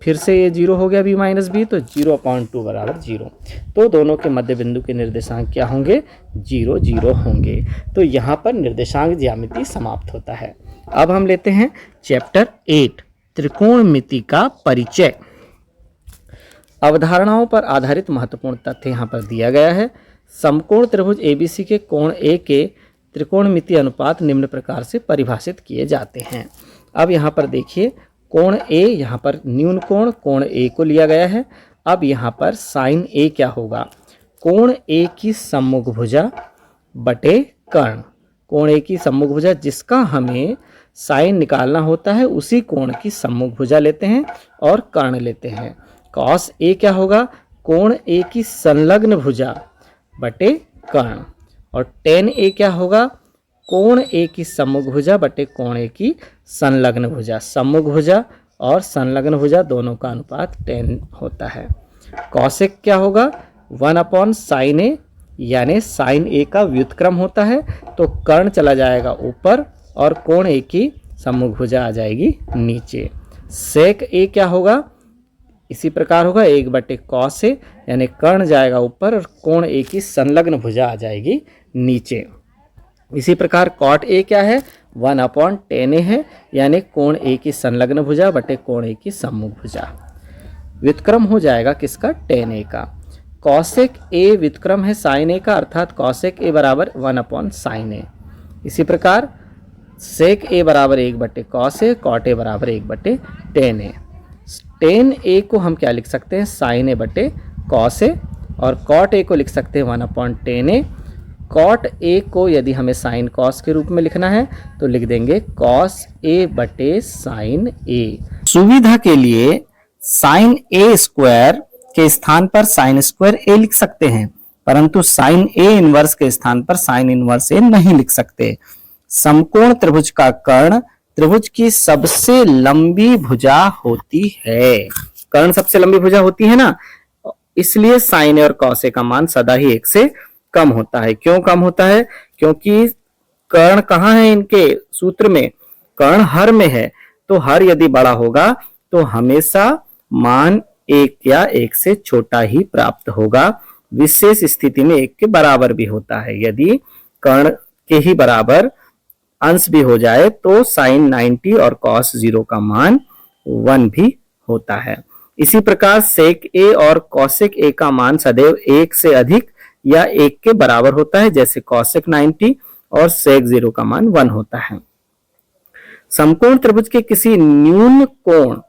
फिर से ये 0 हो गया B - B, तो 0/2 = 0। तो दोनों के मध्य बिंदु के निर्देशांक क्या होंगे, 0, 0 होंगे। तो यहाँ पर निर्देशांक ज्यामिति समाप्त होता है। अब हम लेते हैं चैप्टर 8 त्रिकोणमिति का परिचय। अवधारणाओं पर आधारित महत्वपूर्ण तथ्य यहाँ पर दिया गया है। समकोण त्रिभुज ABC के कोण A के त्रिकोणमिति अनुपात निम्न प्रकार से परिभाषित किए जाते हैं। अब यहाँ पर देखिए, कोण A, यहाँ पर न्यून कोण A को लिया गया है। अब यहाँ पर साइन A क्या होगा, कोण A की सम्मुख भुजा बटे कर्ण। कोण A की सम्मुख भुजा जिसका हमें साइन निकालना होता है, उसी कोण की सम्मुख भुजा लेते हैं और कर्ण लेते हैं। कॉस A क्या होगा, कोण A की संलग्न भुजा बटे कर्ण। और टेन A क्या होगा, कोण A की सम्मुख भुजा बटे कोण A की संलग्न भुजा। सम्मुख भुजा और संलग्न भुजा दोनों का अनुपात 10 होता है। कॉसेक क्या होगा, 1/sin A, यानी साइन A का व्युत्क्रम होता है, तो कर्ण चला जाएगा ऊपर और कोण A की सम्मुख भुजा आ जाएगी नीचे। सेक A क्या होगा, इसी प्रकार होगा 1/cos A, यानी कर्ण जाएगा ऊपर और कोण A की संलग्न भुजा आ जाएगी नीचे। इसी प्रकार कॉट A क्या है, 1/tan A है, यानी कोण A की संलग्न भुजा बटे कोण A की सम्मुख भुजा। व्युत्क्रम हो जाएगा किसका, tan A का। कॉसेक A व्युत्क्रम है साइन A का, अर्थात कॉसेक A बराबर 1/sin A। इसी प्रकार सेक A बराबर 1/cos A, कॉट A बराबर 1/tan A। टेन A को हम क्या लिख सकते हैं, साइन A बटे कॉस A, और कॉट A को लिख सकते हैं 1/tan A। कॉट A को यदि हमें साइन कॉस के रूप में लिखना है तो लिख देंगे कॉस A बटे साइन A। सुविधा के लिए साइन A² के स्थान पर साइन स्क्वायर A लिख सकते हैं, परंतु साइन A इनवर्स के स्थान पर साइन इनवर्स A नहीं लिख सकते। समकोण त्रिभुज का कर्ण त्रिभुज की सबसे लंबी भुजा होती है। कर्ण सबसे लंबी भुजा होती है ना, इसलिए साइन A और कॉस A का मान सदा ही 1 से कम होता है। क्यों कम होता है, क्योंकि कर्ण कहाँ है इनके सूत्र में, कर्ण हर में है, तो हर यदि बड़ा होगा तो हमेशा मान 1 या 1 से छोटा ही प्राप्त होगा। विशेष स्थिति में 1 के बराबर भी होता है। यदि कर्ण के ही बराबर अंश भी हो जाए तो साइन 90 और कॉस 0 का मान 1 भी होता है। इसी प्रकार सेक ए और कॉसेक ए का मान सदैव 1 से अधिक या 1 के बराबर होता है, जैसे कॉसेक 90 और सेक 0 का मान 1 होता है। समकोण त्रिभुज के किसी न्यून कोण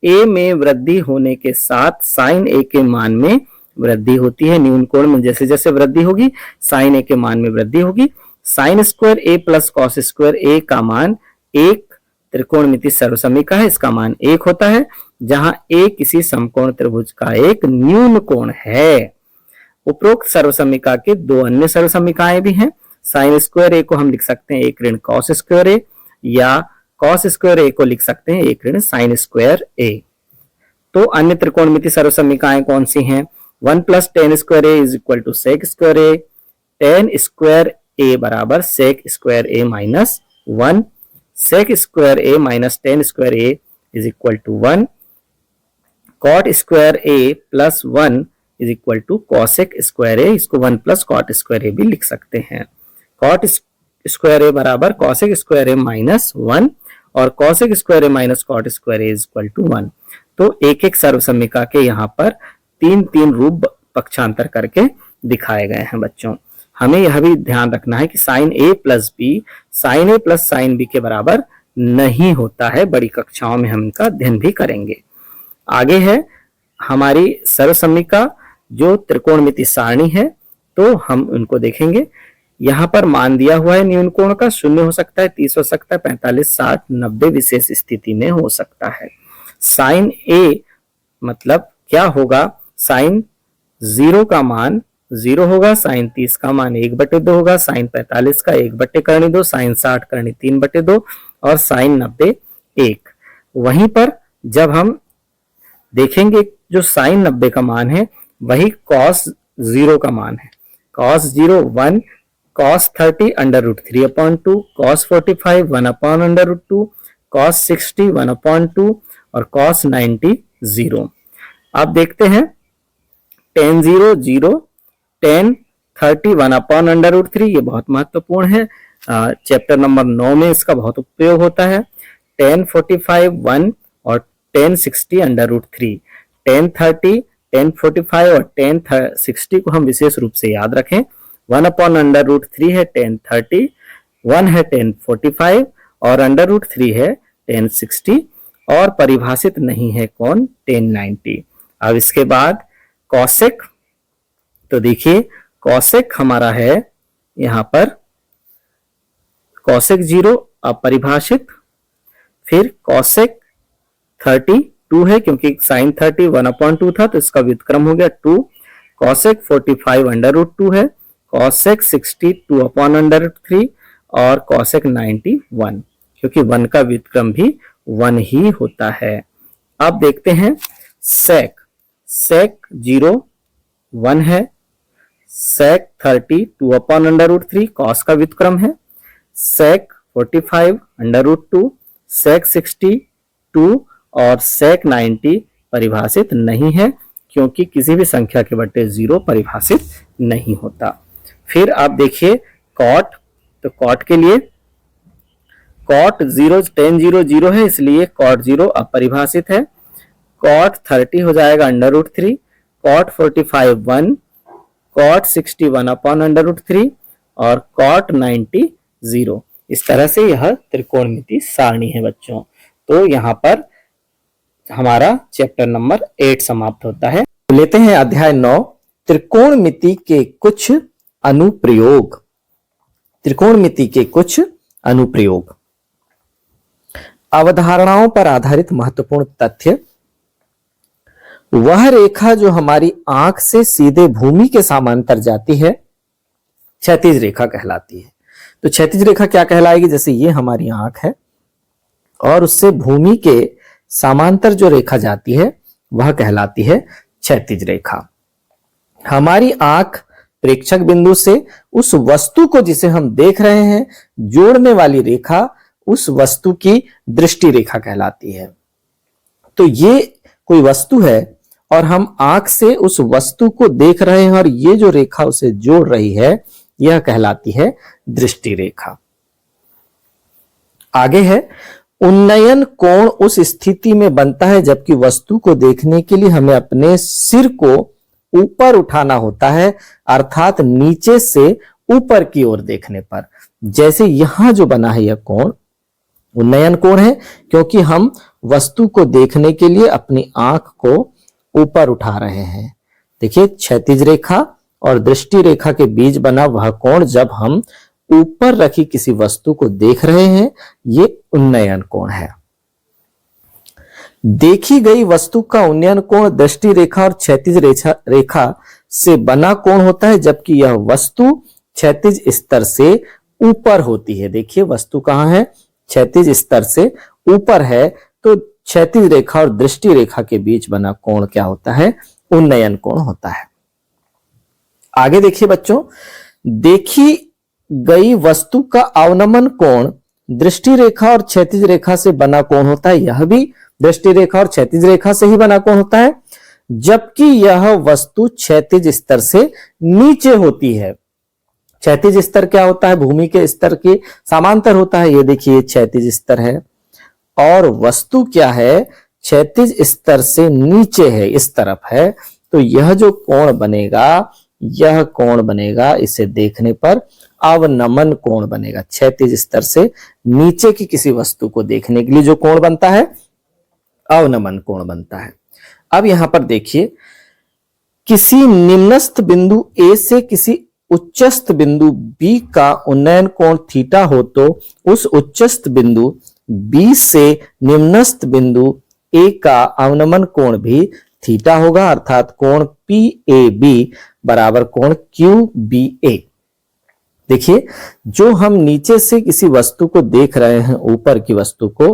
ए में वृद्धि होने के साथ साइन ए के मान में वृद्धि होती है। न्यून कोण में जैसे जैसे वृद्धि होगी साइन ए के मान में वृद्धि होगी। Sine square A plus cos square ए का मान एक त्रिकोणमिति सर्वसमीका है, इसका मान 1 होता है, जहां ए किसी समकोण त्रिभुज का एक न्यून कोण है। उपरोक्त सर्वसमीका के दो अन्य सर्वसमीकाएं भी हैं। साइन स्क्वायर ए को हम लिख सकते हैं 1 ऋण कॉस स्क्वायर ए, या कॉस स्क्वायर ए को लिख सकते हैं 1 ऋण साइन स्क्वायर ए। तो अन्य त्रिकोणमिति सर्वसमीकाएं कौन सी हैं? 1 plus tan square A is equal to sec square A, tan square A बराबर sec square A minus 1, sec square A minus tan square A is equal to 1, cot square A plus 1 is equal to cosec square A, इसको 1 plus cot square ए भी लिख सकते हैं। Cot square A बराबर cosec square A minus 1 और cosec square A minus cot square A is equal to 1। तो एक एक सर्वसमीका के यहाँ पर 3 रूप पक्षांतर करके दिखाए गए हैं बच्चों। हमें यह भी ध्यान रखना है कि साइन ए प्लस बी साइन ए प्लस साइन बी के बराबर नहीं होता है। बड़ी कक्षाओं में हम इनका अध्ययन भी करेंगे। आगे है हमारी सर्वसमीका जो त्रिकोणमिति सारणी है, तो हम उनको देखेंगे। यहाँ पर मान दिया हुआ है न्यून कोण का 0 हो सकता है, 30 हो सकता है, 45, 60, 90 विशेष स्थिति में हो सकता है। साइन ए मतलब क्या होगा? साइन 0 का मान 0 होगा, साइन 30 का मान 1/2 होगा, साइन 45 का 1/2, साइन 60 करनी 3/2 और साइन 90 1। वहीं पर जब हम देखेंगे जो साइन 90 का मान है वही कॉस 0 का मान है। कॉस 0 1, कॉस 30 √3/2, कॉस 45 1/√2, कॉस 60 1/2 और कॉस 90 0। अब देखते हैं tan 0 0, tan 30 1/√3, ये बहुत महत्वपूर्ण है। चैप्टर नंबर 9 में इसका बहुत उपयोग होता है। tan 45 1 और tan 60 √3। tan 30, tan 45 और tan 60 को हम विशेष रूप से याद रखें। 1/√3 है tan 30, 1 है tan 45 और √3 है tan 60 और परिभाषित नहीं है कौन? tan 90। अब इसके बाद कॉसेक, तो देखिए कॉसेक हमारा है यहां पर कॉसेक 0 अपरिभाषित, फिर कॉसेक 32 है क्योंकि साइन 30 1/2 था तो इसका व्युत्क्रम हो गया 2, कॉसेक 45 √2 है, कॉसेक 60 2/√3 और कॉसेक 90 1, क्योंकि 1 का व्युत्क्रम भी 1 ही होता है। अब देखते हैं सेक 0 1 है, सेक 30 2/√3 कॉस का व्युत्क्रम है, सेक 45 √2, सेक 60 2 और सेक 90 परिभाषित नहीं है क्योंकि किसी भी संख्या के बट्टे 0 परिभाषित नहीं होता। फिर आप देखिए कॉट, तो कॉट के लिए कॉट 0 tan 0 0 है इसलिए कॉट 0 अपरिभाषित है। कॉट 30 हो जाएगा √3, कॉट 45 1, कॉट 60 1/√3 और कॉट 90 0। इस तरह से यह त्रिकोणमिति सारणी है बच्चों। तो यहाँ पर हमारा चैप्टर नंबर 8 समाप्त होता है। लेते हैं अध्याय 9 त्रिकोणमिति के कुछ अनुप्रयोग। त्रिकोणमिति के कुछ अनुप्रयोग। अवधारणाओं पर आधारित महत्वपूर्ण तथ्य। वह रेखा जो हमारी आंख से सीधे भूमि के समांतर जाती है क्षैतिज रेखा कहलाती है। तो क्षैतिज रेखा क्या कहलाएगी? जैसे ये हमारी आंख है और उससे भूमि के समांतर जो रेखा जाती है वह कहलाती है क्षैतिज रेखा। हमारी आंख प्रेक्षक बिंदु से उस वस्तु को जिसे हम देख रहे हैं जोड़ने वाली रेखा उस वस्तु की दृष्टि रेखा कहलाती है। तो ये कोई वस्तु है और हम आंख से उस वस्तु को देख रहे हैं और ये जो रेखा उसे जोड़ रही है यह कहलाती है दृष्टि रेखा। आगे है उन्नयन कोण उस स्थिति में बनता है जबकि वस्तु को देखने के लिए हमें अपने सिर को ऊपर उठाना होता है, अर्थात नीचे से ऊपर की ओर देखने पर। जैसे यहां जो बना है यह कोण उन्नयन कोण है, क्योंकि हम वस्तु को देखने के लिए अपनी आंख को ऊपर उठा रहे हैं। देखिए, क्षैतिज रेखा और दृष्टि रेखा के बीच बना वह कोण जब हम ऊपर रखी किसी वस्तु को देख रहे हैं, ये उन्नयन कोण है। देखी गई वस्तु का उन्नयन कोण दृष्टि रेखा और क्षैतिज रेखा से बना कोण होता है, जबकि यह वस्तु क्षैतिज स्तर से ऊपर होती है। देखिए, वस्तु कहां है? क्षैतिज स्तर से ऊपर है, तो क्षैतिज रेखा और दृष्टि रेखा के बीच बना कोण क्या होता है? उन्नयन कोण होता है। आगे देखिए बच्चों, देखी गई वस्तु का अवनमन कोण दृष्टि रेखा और क्षैतिज रेखा से बना कोण होता है। यह भी दृष्टि रेखा और क्षैतिज रेखा से ही बना कोण होता है, जबकि यह वस्तु क्षैतिज स्तर से नीचे होती है। क्षैतिज स्तर क्या होता है? भूमि के स्तर के समांतर होता है। ये देखिए, क्षैतिज स्तर है और वस्तु क्या है? क्षैतिज स्तर से नीचे है, इस तरफ है। तो यह जो कोण बनेगा, यह कोण बनेगा, इसे देखने पर अवनमन कोण बनेगा। क्षैतिज स्तर से नीचे की किसी वस्तु को देखने के लिए जो कोण बनता है, अवनमन कोण बनता है। अब यहां पर देखिए, किसी निम्नस्थ बिंदु ए से किसी उच्चस्थ बिंदु बी का उन्नयन कोण थीटा हो तो उस उच्चस्थ बिंदु बी से निम्नस्थ बिंदु ए का अवनमन कोण भी थीटा होगा, अर्थात कोण PAB बराबर कोण QBA। देखिए, जो हम नीचे से किसी वस्तु को देख रहे हैं, ऊपर की वस्तु को,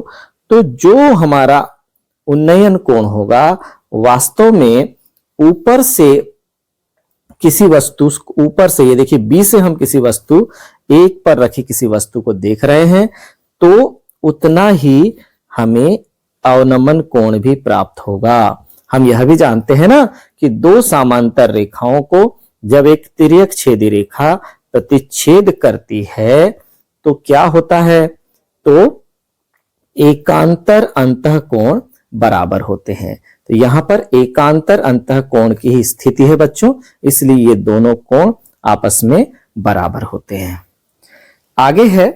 तो जो हमारा उन्नयन कोण होगा, वास्तव में ऊपर से किसी वस्तु, ऊपर से ये देखिए बी से हम किसी वस्तु एक पर रखी किसी वस्तु को देख रहे हैं, तो उतना ही हमें अवनमन कोण भी प्राप्त होगा। हम यह भी जानते हैं ना कि दो समांतर रेखाओं को जब एक तिर्यक छेदी रेखा प्रतिच्छेद करती है तो क्या होता है? तो एकांतर अंतःकोण बराबर होते हैं। तो यहां पर एकांतर अंतःकोण की ही स्थिति है बच्चों, इसलिए ये दोनों कोण आपस में बराबर होते हैं। आगे है,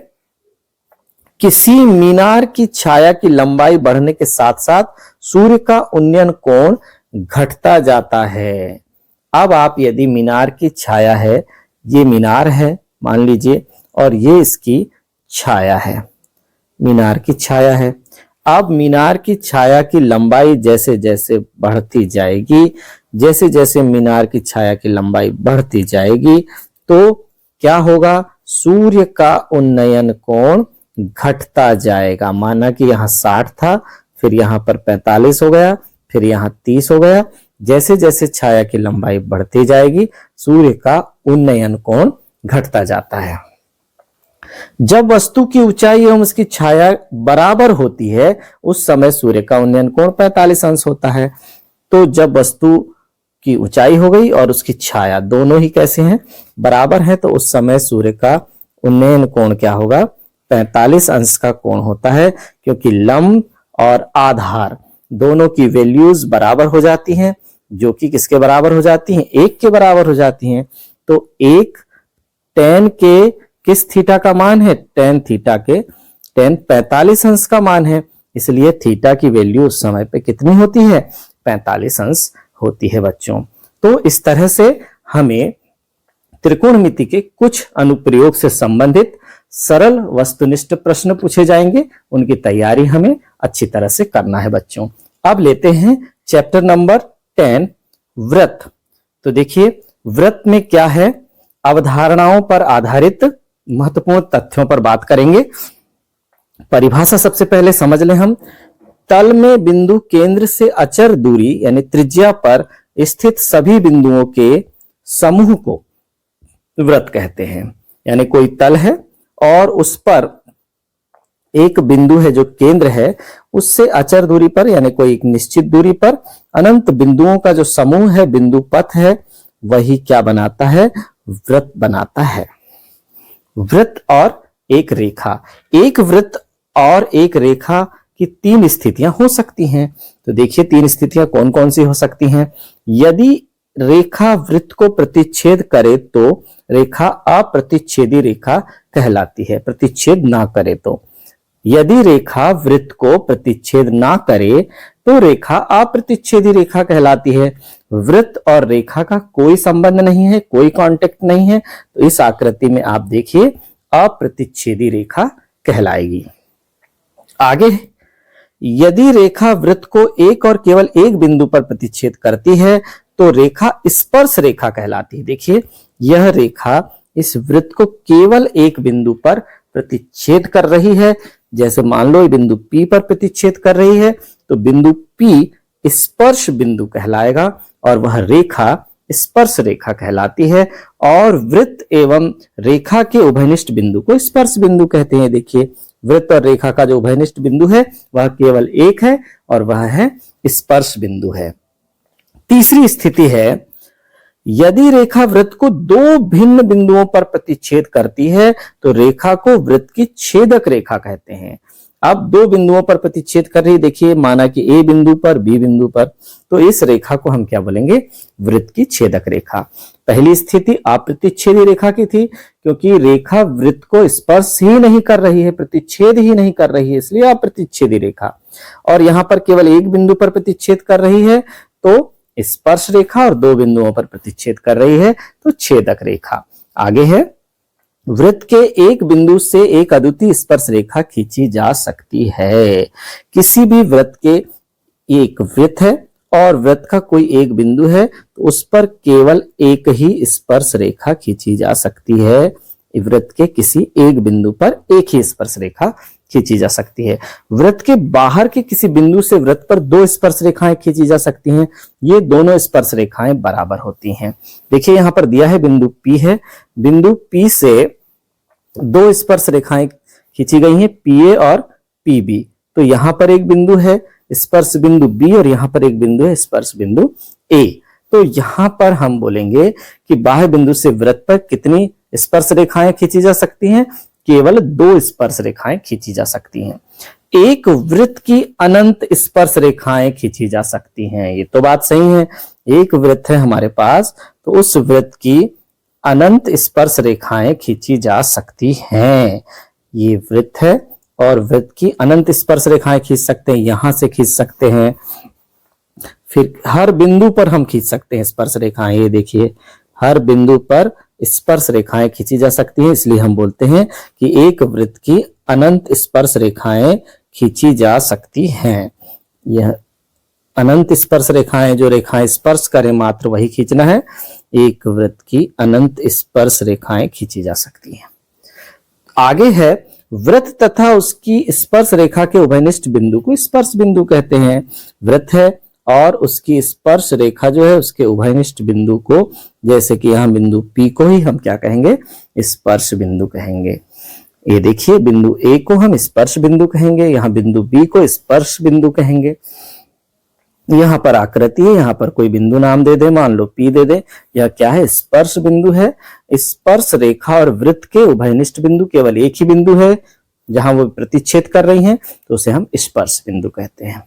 किसी मीनार की छाया की लंबाई बढ़ने के साथ साथ सूर्य का उन्नयन कोण घटता जाता है। अब आप यदि मीनार की छाया है, ये मीनार है मान लीजिए, और ये इसकी छाया है, मीनार की छाया है। अब मीनार की छाया की लंबाई जैसे जैसे बढ़ती जाएगी, जैसे जैसे मीनार की छाया की लंबाई बढ़ती जाएगी, तो क्या होगा? सूर्य का उन्नयन कोण घटता जाएगा। माना कि यहाँ 60 था, फिर यहाँ पर 45 हो गया, फिर यहाँ 30 हो गया। जैसे जैसे छाया की लंबाई बढ़ती जाएगी, सूर्य का उन्नयन कोण घटता जाता है। जब वस्तु की ऊंचाई एवं उसकी छाया बराबर होती है, उस समय सूर्य का उन्नयन कोण 45 अंश होता है। तो जब वस्तु की ऊंचाई हो गई और उसकी छाया दोनों ही कैसे हैं? बराबर है, तो उस समय सूर्य का उन्नयन कोण क्या होगा? 45 अंश का कोण होता है, क्योंकि लंब और आधार दोनों की वैल्यूज बराबर हो जाती हैं, जो कि किसके बराबर हो जाती हैं? 1 के बराबर हो जाती हैं। तो 1 tan के किस थीटा का मान है? tan थीटा के tan 45 अंश का मान है, इसलिए थीटा की वैल्यू उस समय पे कितनी होती है? 45 अंश होती है बच्चों। तो इस तरह से हमें त्रिकोणमिति के कुछ अनुप्रयोग से संबंधित सरल वस्तुनिष्ठ प्रश्न पूछे जाएंगे, उनकी तैयारी हमें अच्छी तरह से करना है बच्चों। अब लेते हैं चैप्टर नंबर 10, व्रत। तो देखिए, व्रत में क्या है? अवधारणाओं पर आधारित महत्वपूर्ण तथ्यों पर बात करेंगे। परिभाषा सबसे पहले समझ लें हम। तल में बिंदु केंद्र से अचर दूरी यानी त्रिज्या पर स्थित सभी बिंदुओं के समूह को व्रत कहते हैं। यानी कोई तल है और उस पर एक बिंदु है जो केंद्र है, उससे अचर दूरी पर यानी कोई एक निश्चित दूरी पर अनंत बिंदुओं का जो समूह है, बिंदु पथ है, वही क्या बनाता है? व्रत बनाता है। वृत्त और एक रेखा। एक वृत्त और एक रेखा की तीन स्थितियां हो सकती हैं। तो देखिए तीन स्थितियां कौन कौन सी हो सकती हैं। यदि रेखा वृत्त को प्रतिच्छेद करे तो रेखा अप्रतिच्छेदी रेखा कहलाती है, प्रतिच्छेद ना करे तो। यदि रेखा वृत्त को प्रतिच्छेद ना करे तो रेखा अप्रतिच्छेदी रेखा कहलाती है। वृत्त और रेखा का कोई संबंध नहीं है, कोई कांटेक्ट नहीं है, तो इस आकृति में आप देखिए अप्रतिच्छेदी रेखा कहलाएगी। आगे, यदि रेखा वृत्त को एक और केवल एक बिंदु पर प्रतिच्छेद करती है तो रेखा स्पर्श रेखा कहलाती है। देखिए यह रेखा इस वृत्त को केवल एक बिंदु पर प्रतिच्छेद कर रही है। जैसे मान लो ये बिंदु P पर प्रतिच्छेद कर रही है तो बिंदु P स्पर्श बिंदु कहलाएगा और वह रेखा स्पर्श रेखा कहलाती है। और वृत्त एवं रेखा के उभयनिष्ठ बिंदु को स्पर्श बिंदु कहते हैं। देखिए वृत्त और रेखा का जो उभयनिष्ठ बिंदु है वह केवल एक है और वह है स्पर्श बिंदु है। तीसरी स्थिति है, यदि रेखा वृत्त को दो भिन्न बिंदुओं पर प्रतिच्छेद करती है तो रेखा को वृत्त की छेदक रेखा कहते हैं। अब दो बिंदुओं पर प्रतिच्छेद कर रही, देखिए माना कि ए बिंदु पर बी बिंदु पर, तो इस रेखा को हम क्या बोलेंगे, वृत्त की छेदक रेखा। पहली स्थिति अप्रतिच्छेदी रेखा की थी क्योंकि रेखा वृत्त को स्पर्श ही नहीं कर रही है, प्रतिच्छेद ही नहीं कर रही है, इसलिए अप्रतिच्छेदी रेखा। और यहाँ पर केवल एक बिंदु पर प्रतिच्छेद कर रही है तो स्पर्श रेखा, और दो बिंदुओं पर प्रतिच्छेद कर रही है तो छेदक रेखा। आगे है, वृत्त के एक बिंदु से एक अद्वितीय स्पर्श रेखा खींची जा सकती है। किसी भी वृत्त के एक वृत्त है और वृत्त का कोई एक बिंदु है तो उस पर केवल एक ही स्पर्श रेखा खींची जा सकती है। वृत्त के किसी एक बिंदु पर एक ही स्पर्श रेखा खींची जा सकती है। वृत्त के बाहर के किसी बिंदु से वृत्त पर दो स्पर्श रेखाएं खींची जा सकती हैं। ये दोनों स्पर्श रेखाएं बराबर होती हैं। देखिए यहां पर दिया है बिंदु P है, बिंदु P से दो स्पर्श रेखाएं खींची गई हैं, PA और PB। तो यहां पर एक बिंदु है स्पर्श बिंदु B और यहां पर एक बिंदु है स्पर्श बिंदु A। तो यहां पर हम बोलेंगे कि बाह्य बिंदु से वृत्त पर कितनी स्पर्श रेखाएं खींची जा सकती हैं, केवल दो स्पर्श रेखाएं खींची जा सकती हैं। एक वृत्त की अनंत स्पर्श रेखाएं खींची जा सकती हैं। ये तो बात सही है, एक वृत्त है हमारे पास तो उस वृत्त की अनंत स्पर्श रेखाएं खींची जा सकती हैं। ये वृत्त है और वृत्त की अनंत स्पर्श रेखाएं खींच सकते हैं, यहां से खींच सकते हैं, फिर हर बिंदु पर हम खींच सकते हैं स्पर्श रेखाएं। ये देखिए हर बिंदु पर स्पर्श रेखाएं खींची जा सकती हैं, इसलिए हम बोलते हैं कि एक वृत्त की अनंत स्पर्श रेखाएं खींची जा सकती हैं। यह अनंत स्पर्श रेखाएं, जो रेखाएं स्पर्श करें मात्र वही खींचना है। एक वृत्त की अनंत स्पर्श रेखाएं खींची जा सकती हैं। आगे है, वृत्त तथा उसकी स्पर्श रेखा के उभयनिष्ठ बिंदु को स्पर्श बिंदु कहते हैं। वृत्त है और उसकी स्पर्श रेखा जो है उसके उभयनिष्ठ बिंदु को, जैसे कि यहाँ बिंदु P को ही हम क्या कहेंगे, स्पर्श बिंदु कहेंगे। ये देखिए बिंदु A को हम स्पर्श बिंदु कहेंगे, यहाँ बिंदु B को स्पर्श बिंदु कहेंगे। यहाँ पर आकृति है, यहाँ पर कोई बिंदु नाम दे दे, मान लो P दे दे। यह क्या है, स्पर्श बिंदु है। स्पर्श रेखा और वृत्त के उभयनिष्ठ बिंदु केवल एक ही बिंदु है जहां वो प्रतिच्छेद कर रही हैं, तो उसे हम स्पर्श बिंदु कहते हैं।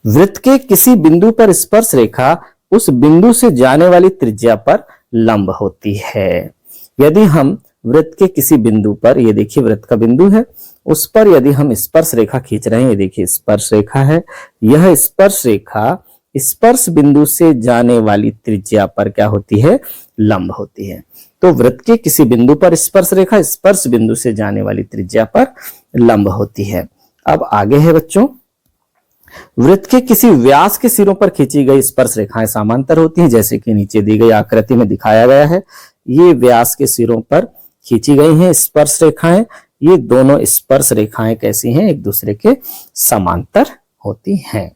वृत्त के किसी बिंदु पर स्पर्श रेखा उस बिंदु से जाने वाली त्रिज्या पर लंब होती है। यदि हम वृत्त के किसी बिंदु पर, ये देखिए वृत्त का बिंदु है, उस पर यदि हम स्पर्श रेखा खींच रहे हैं, ये देखिए स्पर्श रेखा है, यह स्पर्श रेखा स्पर्श बिंदु से जाने वाली त्रिज्या पर क्या होती है, लंब होती है। तो वृत्त के किसी बिंदु पर स्पर्श रेखा स्पर्श बिंदु से जाने वाली त्रिज्या पर लंब होती है। अब आगे है बच्चों, वृत्त के किसी व्यास के सिरों पर खींची गई स्पर्श रेखाएं समांतर होती हैं, जैसे कि नीचे दी गई आकृति में दिखाया गया है। ये व्यास के सिरों पर खींची गई हैं स्पर्श रेखाएं। ये दोनों स्पर्श रेखाएं कैसी हैं, एक दूसरे के समांतर होती हैं।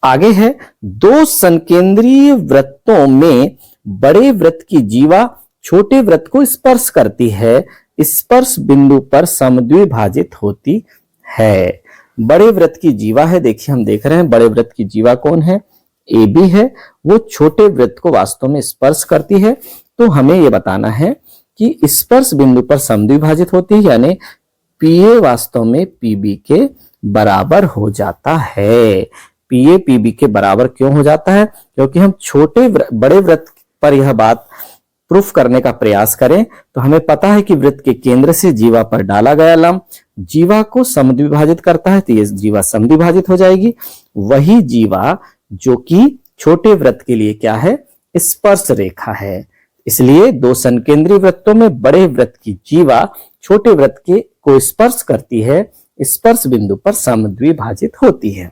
आगे है, दो संकेंद्रीय वृत्तों में बड़े वृत्त की जीवा छोटे वृत्त को स्पर्श करती है, स्पर्श बिंदु पर समद्विभाजित होती है। बड़े वृत्त की जीवा है, देखिए हम देख रहे हैं बड़े वृत्त की जीवा कौन है, AB है, वो छोटे वृत्त को वास्तव में स्पर्श करती है। तो हमें यह बताना है कि स्पर्श बिंदु पर समद्विभाजित होती है, यानी पीए वास्तव में पीबी के बराबर हो जाता है। पीए पीबी के बराबर क्यों हो जाता है? क्योंकि हम बड़े वृत्त पर यह बात प्रूफ करने का प्रयास करें तो हमें पता है कि वृत्त के केंद्र से जीवा पर डाला गया लंब जीवा को समद्विभाजित करता है, तो ये जीवा समद्विभाजित हो जाएगी। वही जीवा जो कि छोटे वृत्त के लिए क्या है? स्पर्श रेखा है। इसलिए दो संकेंद्रीय वृत्तों में बड़े वृत्त की जीवा छोटे वृत्त के को स्पर्श करती है, स्पर्श बिंदु पर समद्विभाजित होती है।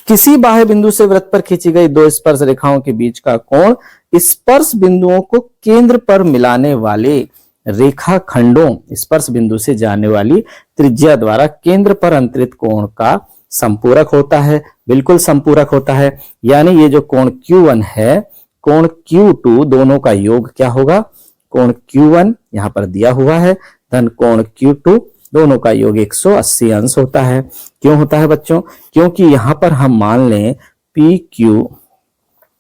किसी बाह्य बिंदु से वृत्त पर खींची गई दो स्पर्श रेखाओं के बीच का कोण स्पर्श बिंदुओं को केंद्र पर मिलाने वाले रेखा खंडों स्पर्श बिंदु से जाने वाली त्रिज्या द्वारा केंद्र पर अंतरित कोण का संपूरक होता है। बिल्कुल संपूरक होता है, यानी ये जो कोण Q1 है, कोण Q2 दोनों का योग क्या होगा? कोण Q1 यहां पर दिया हुआ है धन कोण Q2 दोनों का योग 180 अंश होता है। क्यों होता है बच्चों? क्योंकि यहां पर हम मान लें PQ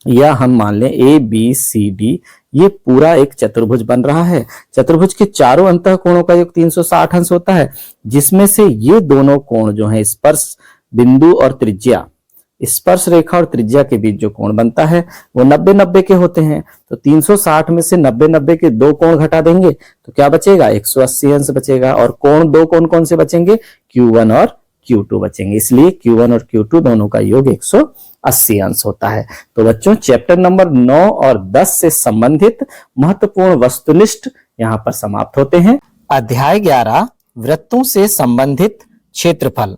या हम मान लें ABCD ये पूरा एक चतुर्भुज बन रहा है। चतुर्भुज के चारों अंतः कोणों का योग 360 अंश होता है, जिसमें से ये दोनों कोण जो है स्पर्श बिंदु और त्रिज्या, स्पर्श रेखा और त्रिज्या के बीच जो कोण बनता है वो 90-90 के होते हैं। तो 360 में से 90-90 के दो कोण घटा देंगे तो क्या बचेगा? 180 अंश बचेगा। और कोण दो कौन कौन से बचेंगे? Q1 और Q2 बचेंगे। इसलिए Q1 और Q2 दोनों का योग 180 अंश होता है। तो बच्चों चैप्टर नंबर 9 और 10 से संबंधित महत्वपूर्ण वस्तुनिष्ठ यहाँ पर समाप्त होते हैं। अध्याय 11 वृत्तों से संबंधित क्षेत्रफल।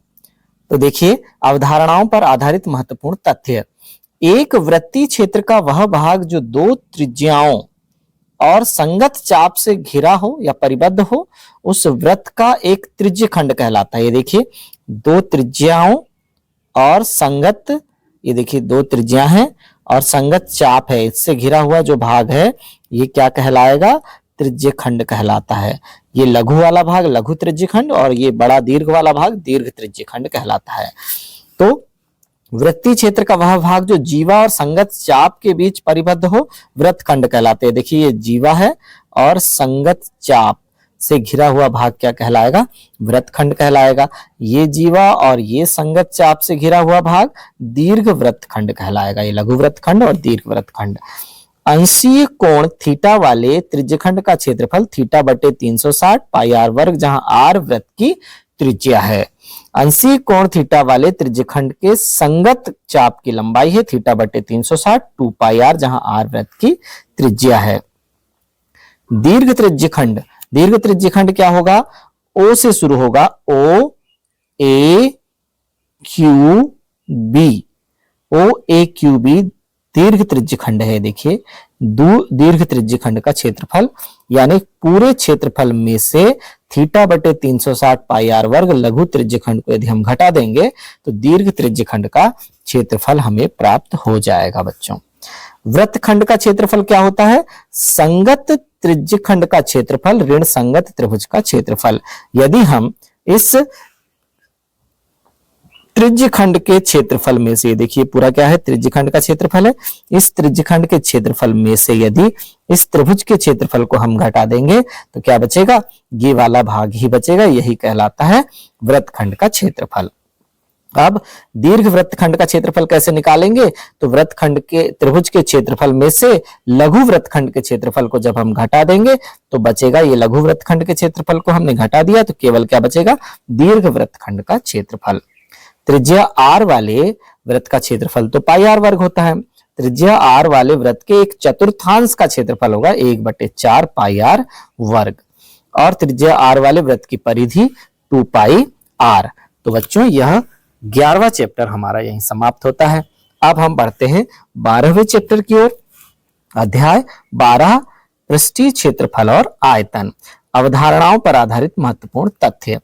तो देखिए अवधारणाओं पर आधारित महत्वपूर्ण तथ्य। एक वृत्तीय क्षेत्र का वह भाग जो दो त्रिज्याओं और संगत चाप से घिरा हो या परिबद्ध हो उस वृत्त का एक त्रिज्य खंड कहलाता है। ये देखिए दो त्रिज्याओं और संगत, ये देखिए दो त्रिज्या हैं और संगत चाप है, इससे घिरा हुआ जो भाग है ये क्या कहलाएगा? त्रिज्य खंड कहलाता है। ये लघु वाला भाग लघु त्रिज्य खंड और ये बड़ा दीर्घ वाला भाग दीर्घ त्रिज्य खंड कहलाता है। तो वृत्तीय क्षेत्र का वह भाग जो जीवा और संगत चाप के बीच परिबद्ध हो वृत्त खंड कहलाते हैं। देखिए ये जीवा है और संगत चाप से घिरा हुआ भाग क्या कहलाएगा? वृत्त खंड कहलाएगा। ये जीवा और ये संगत चाप से घिरा हुआ भाग दीर्घ वृत्त खंड कहलाएगा। ये लघु वृत्त खंड और दीर्घ वृत्त खंड। अंशीय कोण थीटा वाले त्रिज्यखंड का क्षेत्रफल थीटा बटे 360 पाई आर वर्ग, जहां आर वृत्त की त्रिज्या है। अंशीय कोण थीटा वाले त्रिज्यखंड के संगत चाप की लंबाई है थीटा बटे 360 2 पाई आर, जहां आर वृत्त की त्रिज्या है। दीर्घ त्रिज्यखंड क्या होगा? ओ से शुरू होगा, O A Q B, O A Q B दीर्घ त्रिज्यखंड है। देखिए दीर्घ त्रिज्यखंड का क्षेत्रफल यानी पूरे क्षेत्रफल में से थीटा बटे 360 पाई आर वर्ग लघु त्रिज्यखंड को यदि हम घटा देंगे तो दीर्घ त्रिज्यखंड का क्षेत्रफल हमें प्राप्त हो जाएगा। बच्चों वृत्तखंड का क्षेत्रफल क्या होता है? संगत त्रिज्यखंड का क्षेत्रफल ऋण संगत त्रिभुज का क्षेत्रफल। यदि हम इस त्रिज्यखंड के क्षेत्रफल में से, देखिए पूरा क्या है? त्रिज्यखंड का क्षेत्रफल है। इस त्रिज्यखंड के क्षेत्रफल में से यदि इस त्रिभुज के क्षेत्रफल को हम घटा देंगे तो क्या बचेगा? ये वाला भाग ही बचेगा। यही कहलाता है वृत्तखंड का क्षेत्रफल। अब दीर्घ वृत्तखंड का क्षेत्रफल कैसे निकालेंगे? तो वृत्तखंड के त्रिभुज के क्षेत्रफल में से लघु वृत्तखंड के क्षेत्रफल को जब हम घटा देंगे तो बचेगा, ये लघु वृत्तखंड के क्षेत्रफल को हमने घटा दिया तो केवल क्या बचेगा? दीर्घ वृत्तखंड का क्षेत्रफल। त्रिज्या आर वाले वृत्त का क्षेत्रफल तो पाई आर वर्ग होता है। त्रिज्या आर वाले वृत्त के एक चतुर्थांश का क्षेत्रफल होगा 1/4 पाई आर वर्ग और त्रिज्या आर वाले वृत्त की परिधि 2 पाई आर। तो बच्चों यह 11वां चैप्टर हमारा यहीं समाप्त होता है। अब हम बढ़ते हैं 12वें चैप्टर की ओर। अध्याय 12 पृष्ठीय क्षेत्रफल और आयतन। अवधारणाओं पर आधारित महत्वपूर्ण तथ्य।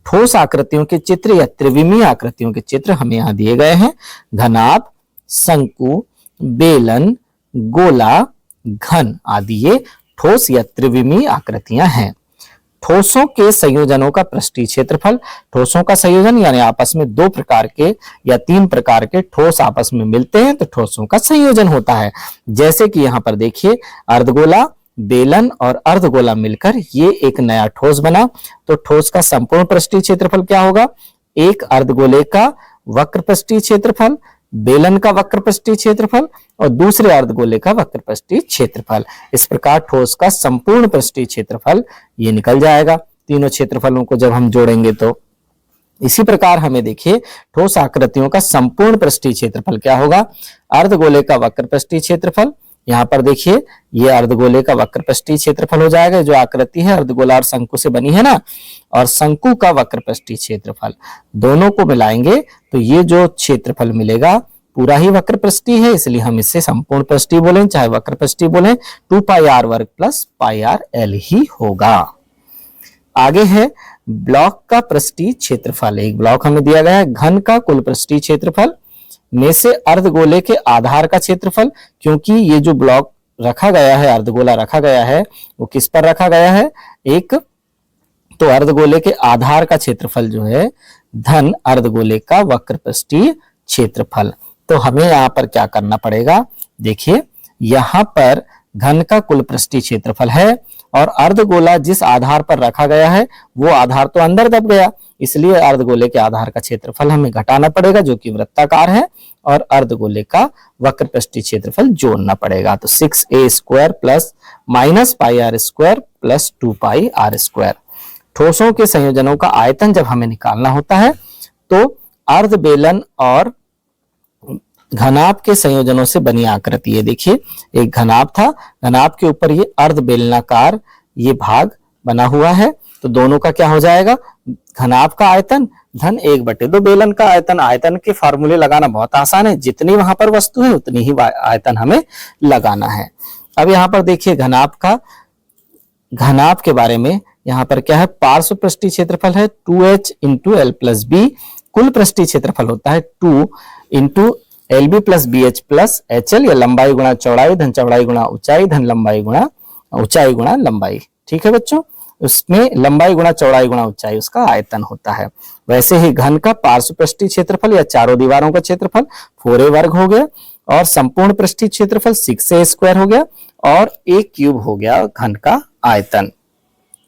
ठोस आकृतियों के चित्र या त्रिविमीय आकृतियों के चित्र हमें यहां दिए गए हैं। घनाभ, शंकु, बेलन, गोला, घन आदि ये ठोस या त्रिविमीय आकृतियां हैं। ठोसों के संयोजनों का पृष्ठीय क्षेत्रफल। ठोसों का संयोजन यानी आपस में 2 प्रकार के या 3 प्रकार के ठोस आपस में मिलते हैं तो ठोसों का संयोजन होता है। जैसे कि यहाँ पर देखिए अर्धगोला बेलन और अर्धगोला मिलकर ये एक नया ठोस बना। तो ठोस का संपूर्ण पृष्ठीय क्षेत्रफल क्या होगा? एक अर्धगोले का वक्र पृष्ठीय क्षेत्रफल, बेलन का वक्र पृष्ठीय क्षेत्रफल और दूसरे अर्धगोले का वक्र पृष्ठीय क्षेत्रफल। इस प्रकार ठोस का संपूर्ण पृष्ठीय क्षेत्रफल ये निकल जाएगा तीनों क्षेत्रफलों को जब हम जोड़ेंगे तो। इसी प्रकार हमें देखिए ठोस आकृतियों का संपूर्ण पृष्ठीय क्षेत्रफल क्या होगा? अर्धगोले का वक्र पृष्ठीय क्षेत्रफल, यहाँ पर देखिए ये अर्धगोले का वक्र पृष्ठीय क्षेत्रफल हो जाएगा, जो आकृति है अर्धगोला और शंकु से बनी है ना, और शंकु का वक्र पृष्ठीय क्षेत्रफल, दोनों को मिलाएंगे तो ये जो क्षेत्रफल मिलेगा पूरा ही वक्र पृष्ठीय है, इसलिए हम इसे संपूर्ण पृष्ठीय बोलें चाहे वक्र पृष्ठीय बोलें, 2 पाई आर वर्ग प्लस पाई आर एल ही होगा। आगे है ब्लॉक का पृष्ठीय क्षेत्रफल। एक ब्लॉक हमें दिया गया है, घन का कुल पृष्ठीय क्षेत्रफल में से अर्धगोले के आधार का क्षेत्रफल, क्योंकि ये जो ब्लॉक रखा गया है, अर्धगोला रखा गया है, वो किस पर रखा गया है? एक तो अर्धगोले के आधार का क्षेत्रफल जो है धन अर्धगोले का वक्र पृष्ठीय क्षेत्रफल। तो हमें यहाँ पर क्या करना पड़ेगा? देखिए यहाँ पर घन का कुल पृष्ठीय क्षेत्रफल है और अर्धगोला जिस आधार पर रखा गया है वो आधार तो अंदर दब गया, इसलिए अर्धगोले के आधार का क्षेत्रफल हमें घटाना पड़ेगा जो कि वृत्ताकार है, और अर्धगोले का वक्र पृष्ठीय क्षेत्रफल जोड़ना पड़ेगा। तो 6a square plus minus pi r square plus 2 pi r square. ठोसों के संयोजनों का आयतन जब हमें निकालना होता है तो अर्ध बेलन और घनाभ के संयोजनों से बनी आकृति, ये देखिए एक घनाभ था, घनाभ के ऊपर ये अर्ध बेलनाकार ये भाग बना हुआ है, तो दोनों का क्या हो जाएगा? घनाभ का आयतन धन 1/2 बेलन का आयतन। आयतन के फॉर्मूले लगाना बहुत आसान है, जितनी वहां पर वस्तु है उतनी ही आयतन हमें लगाना है। अब यहाँ पर देखिए घनाभ के बारे में यहाँ पर क्या है? पार्श्व पृष्ठीय क्षेत्रफल है 2h into L plus B, कुल पृष्ठीय क्षेत्रफल होता है 2 into L B plus B H plus H L, या लंबाई गुणा चौड़ाई धन चौड़ाई गुणा ऊंचाई धन लंबाई गुणा लंबाई। ठीक है बच्चों, उसमें लंबाई गुणा चौड़ाई गुणा ऊंचाई उसका आयतन होता है। वैसे ही घन का पार्श्व पृष्ठीय क्षेत्रफल या चारों दीवारों का क्षेत्रफल 4a वर्ग हो गया और संपूर्ण पृष्ठीय क्षेत्रफल 6a स्क्वायर हो गया और a क्यूब हो गया घन का आयतन।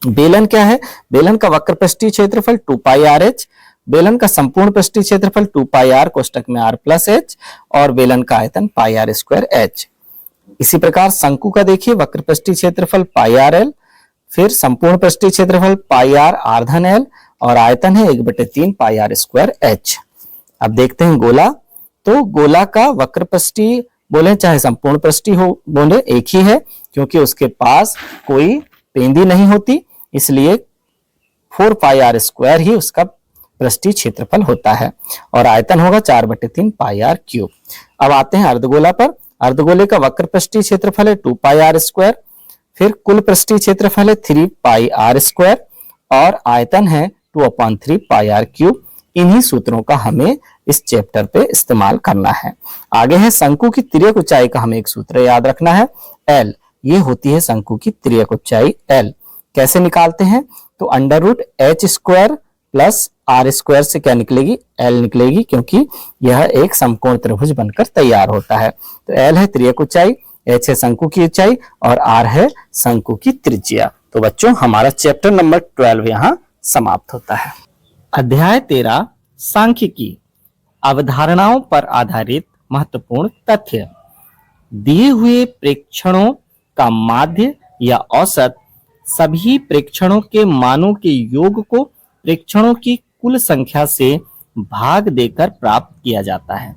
बेलन क्या है? बेलन का वक्र पृष्ठीय क्षेत्रफल 2 पाई आर एच, बेलन का संपूर्ण पृष्ठीय क्षेत्रफल 2 पाई आर कोष्टक में r प्लस एच और बेलन का आयतन पाई आर स्क्वायर एच। इसी प्रकार शंकु का देखिए वक्र पृष्ठीय क्षेत्रफल पाई आर एल, फिर संपूर्ण पृष्ठीय क्षेत्रफल पाई आर धन एल और आयतन है 1/3 पाई आर स्क्वायर एच। अब देखते हैं गोला, तो गोला का वक्र पृष्ठीय बोले चाहे संपूर्ण पृष्ठीय हो बोले एक ही है, क्योंकि उसके पास कोई पेंदी नहीं होती, इसलिए 4 पाई आर स्क्वायर ही उसका पृष्ठीय क्षेत्रफल होता है और आयतन होगा 4/3 पाई आर क्यूब। अब आते हैं अर्धगोला पर। अर्धगोले का वक्र पृष्ठीय क्षेत्रफल है 2 पाई आर स्क्वायर, फिर कुल पृष्ठीय क्षेत्रफल है 3 पाई आर स्क्वायर और आयतन है 2/3 पाई आर क्यूब। इन्हीं सूत्रों का हमें इस चैप्टर पे इस्तेमाल करना है। आगे है शंकु की तिर्यक ऊंचाई का हमें एक सूत्र याद रखना है, एल। ये होती है शंकु की तिर्यक ऊंचाई एल। कैसे निकालते हैं? तो √h square plus R square से क्या निकलेगी? एल निकलेगी, क्योंकि यह एक समकोण त्रिभुज बनकर तैयार होता है। तो एल है तिर्यक ऊंचाई, एच है शंकु की ऊंचाई और आर है शंकु की त्रिज्या। तो बच्चों हमारा चैप्टर नंबर 12 यहाँ समाप्त होता है। अध्याय 13 सांख्यिकी, अवधारणाओं पर आधारित महत्वपूर्ण तथ्य। दिए हुए प्रेक्षणों का माध्य या औसत सभी प्रेक्षणों के मानों के योग को प्रेक्षणों की कुल संख्या से भाग देकर प्राप्त किया जाता है।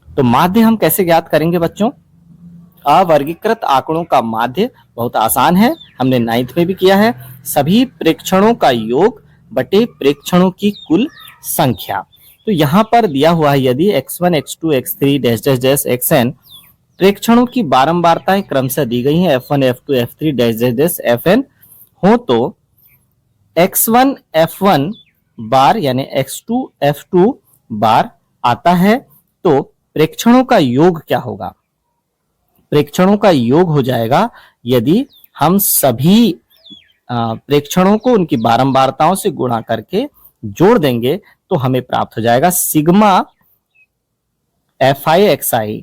तो माध्य हम कैसे ज्ञात करेंगे बच्चों? अवर्गीकृत आंकड़ों का माध्य बहुत आसान है, हमने 9th में भी किया है, सभी प्रेक्षणों का योग बटे प्रेक्षणों की कुल संख्या। तो यहाँ पर दिया हुआ है यदि x1 x2 x3 dash dash dash xn प्रेक्षणों की बारंबारताएं क्रमशः दी गई हैं f1 f2 f3 dash dash dash fn हो, तो x1 f1 बार यानी x2 f2 बार आता है, तो प्रेक्षणों का योग क्या होगा? प्रेक्षणों का योग हो जाएगा, यदि हम सभी प्रेक्षणों को उनकी बारंबारताओं से गुणा करके जोड़ देंगे तो हमें प्राप्त हो जाएगा सिग्मा fi xi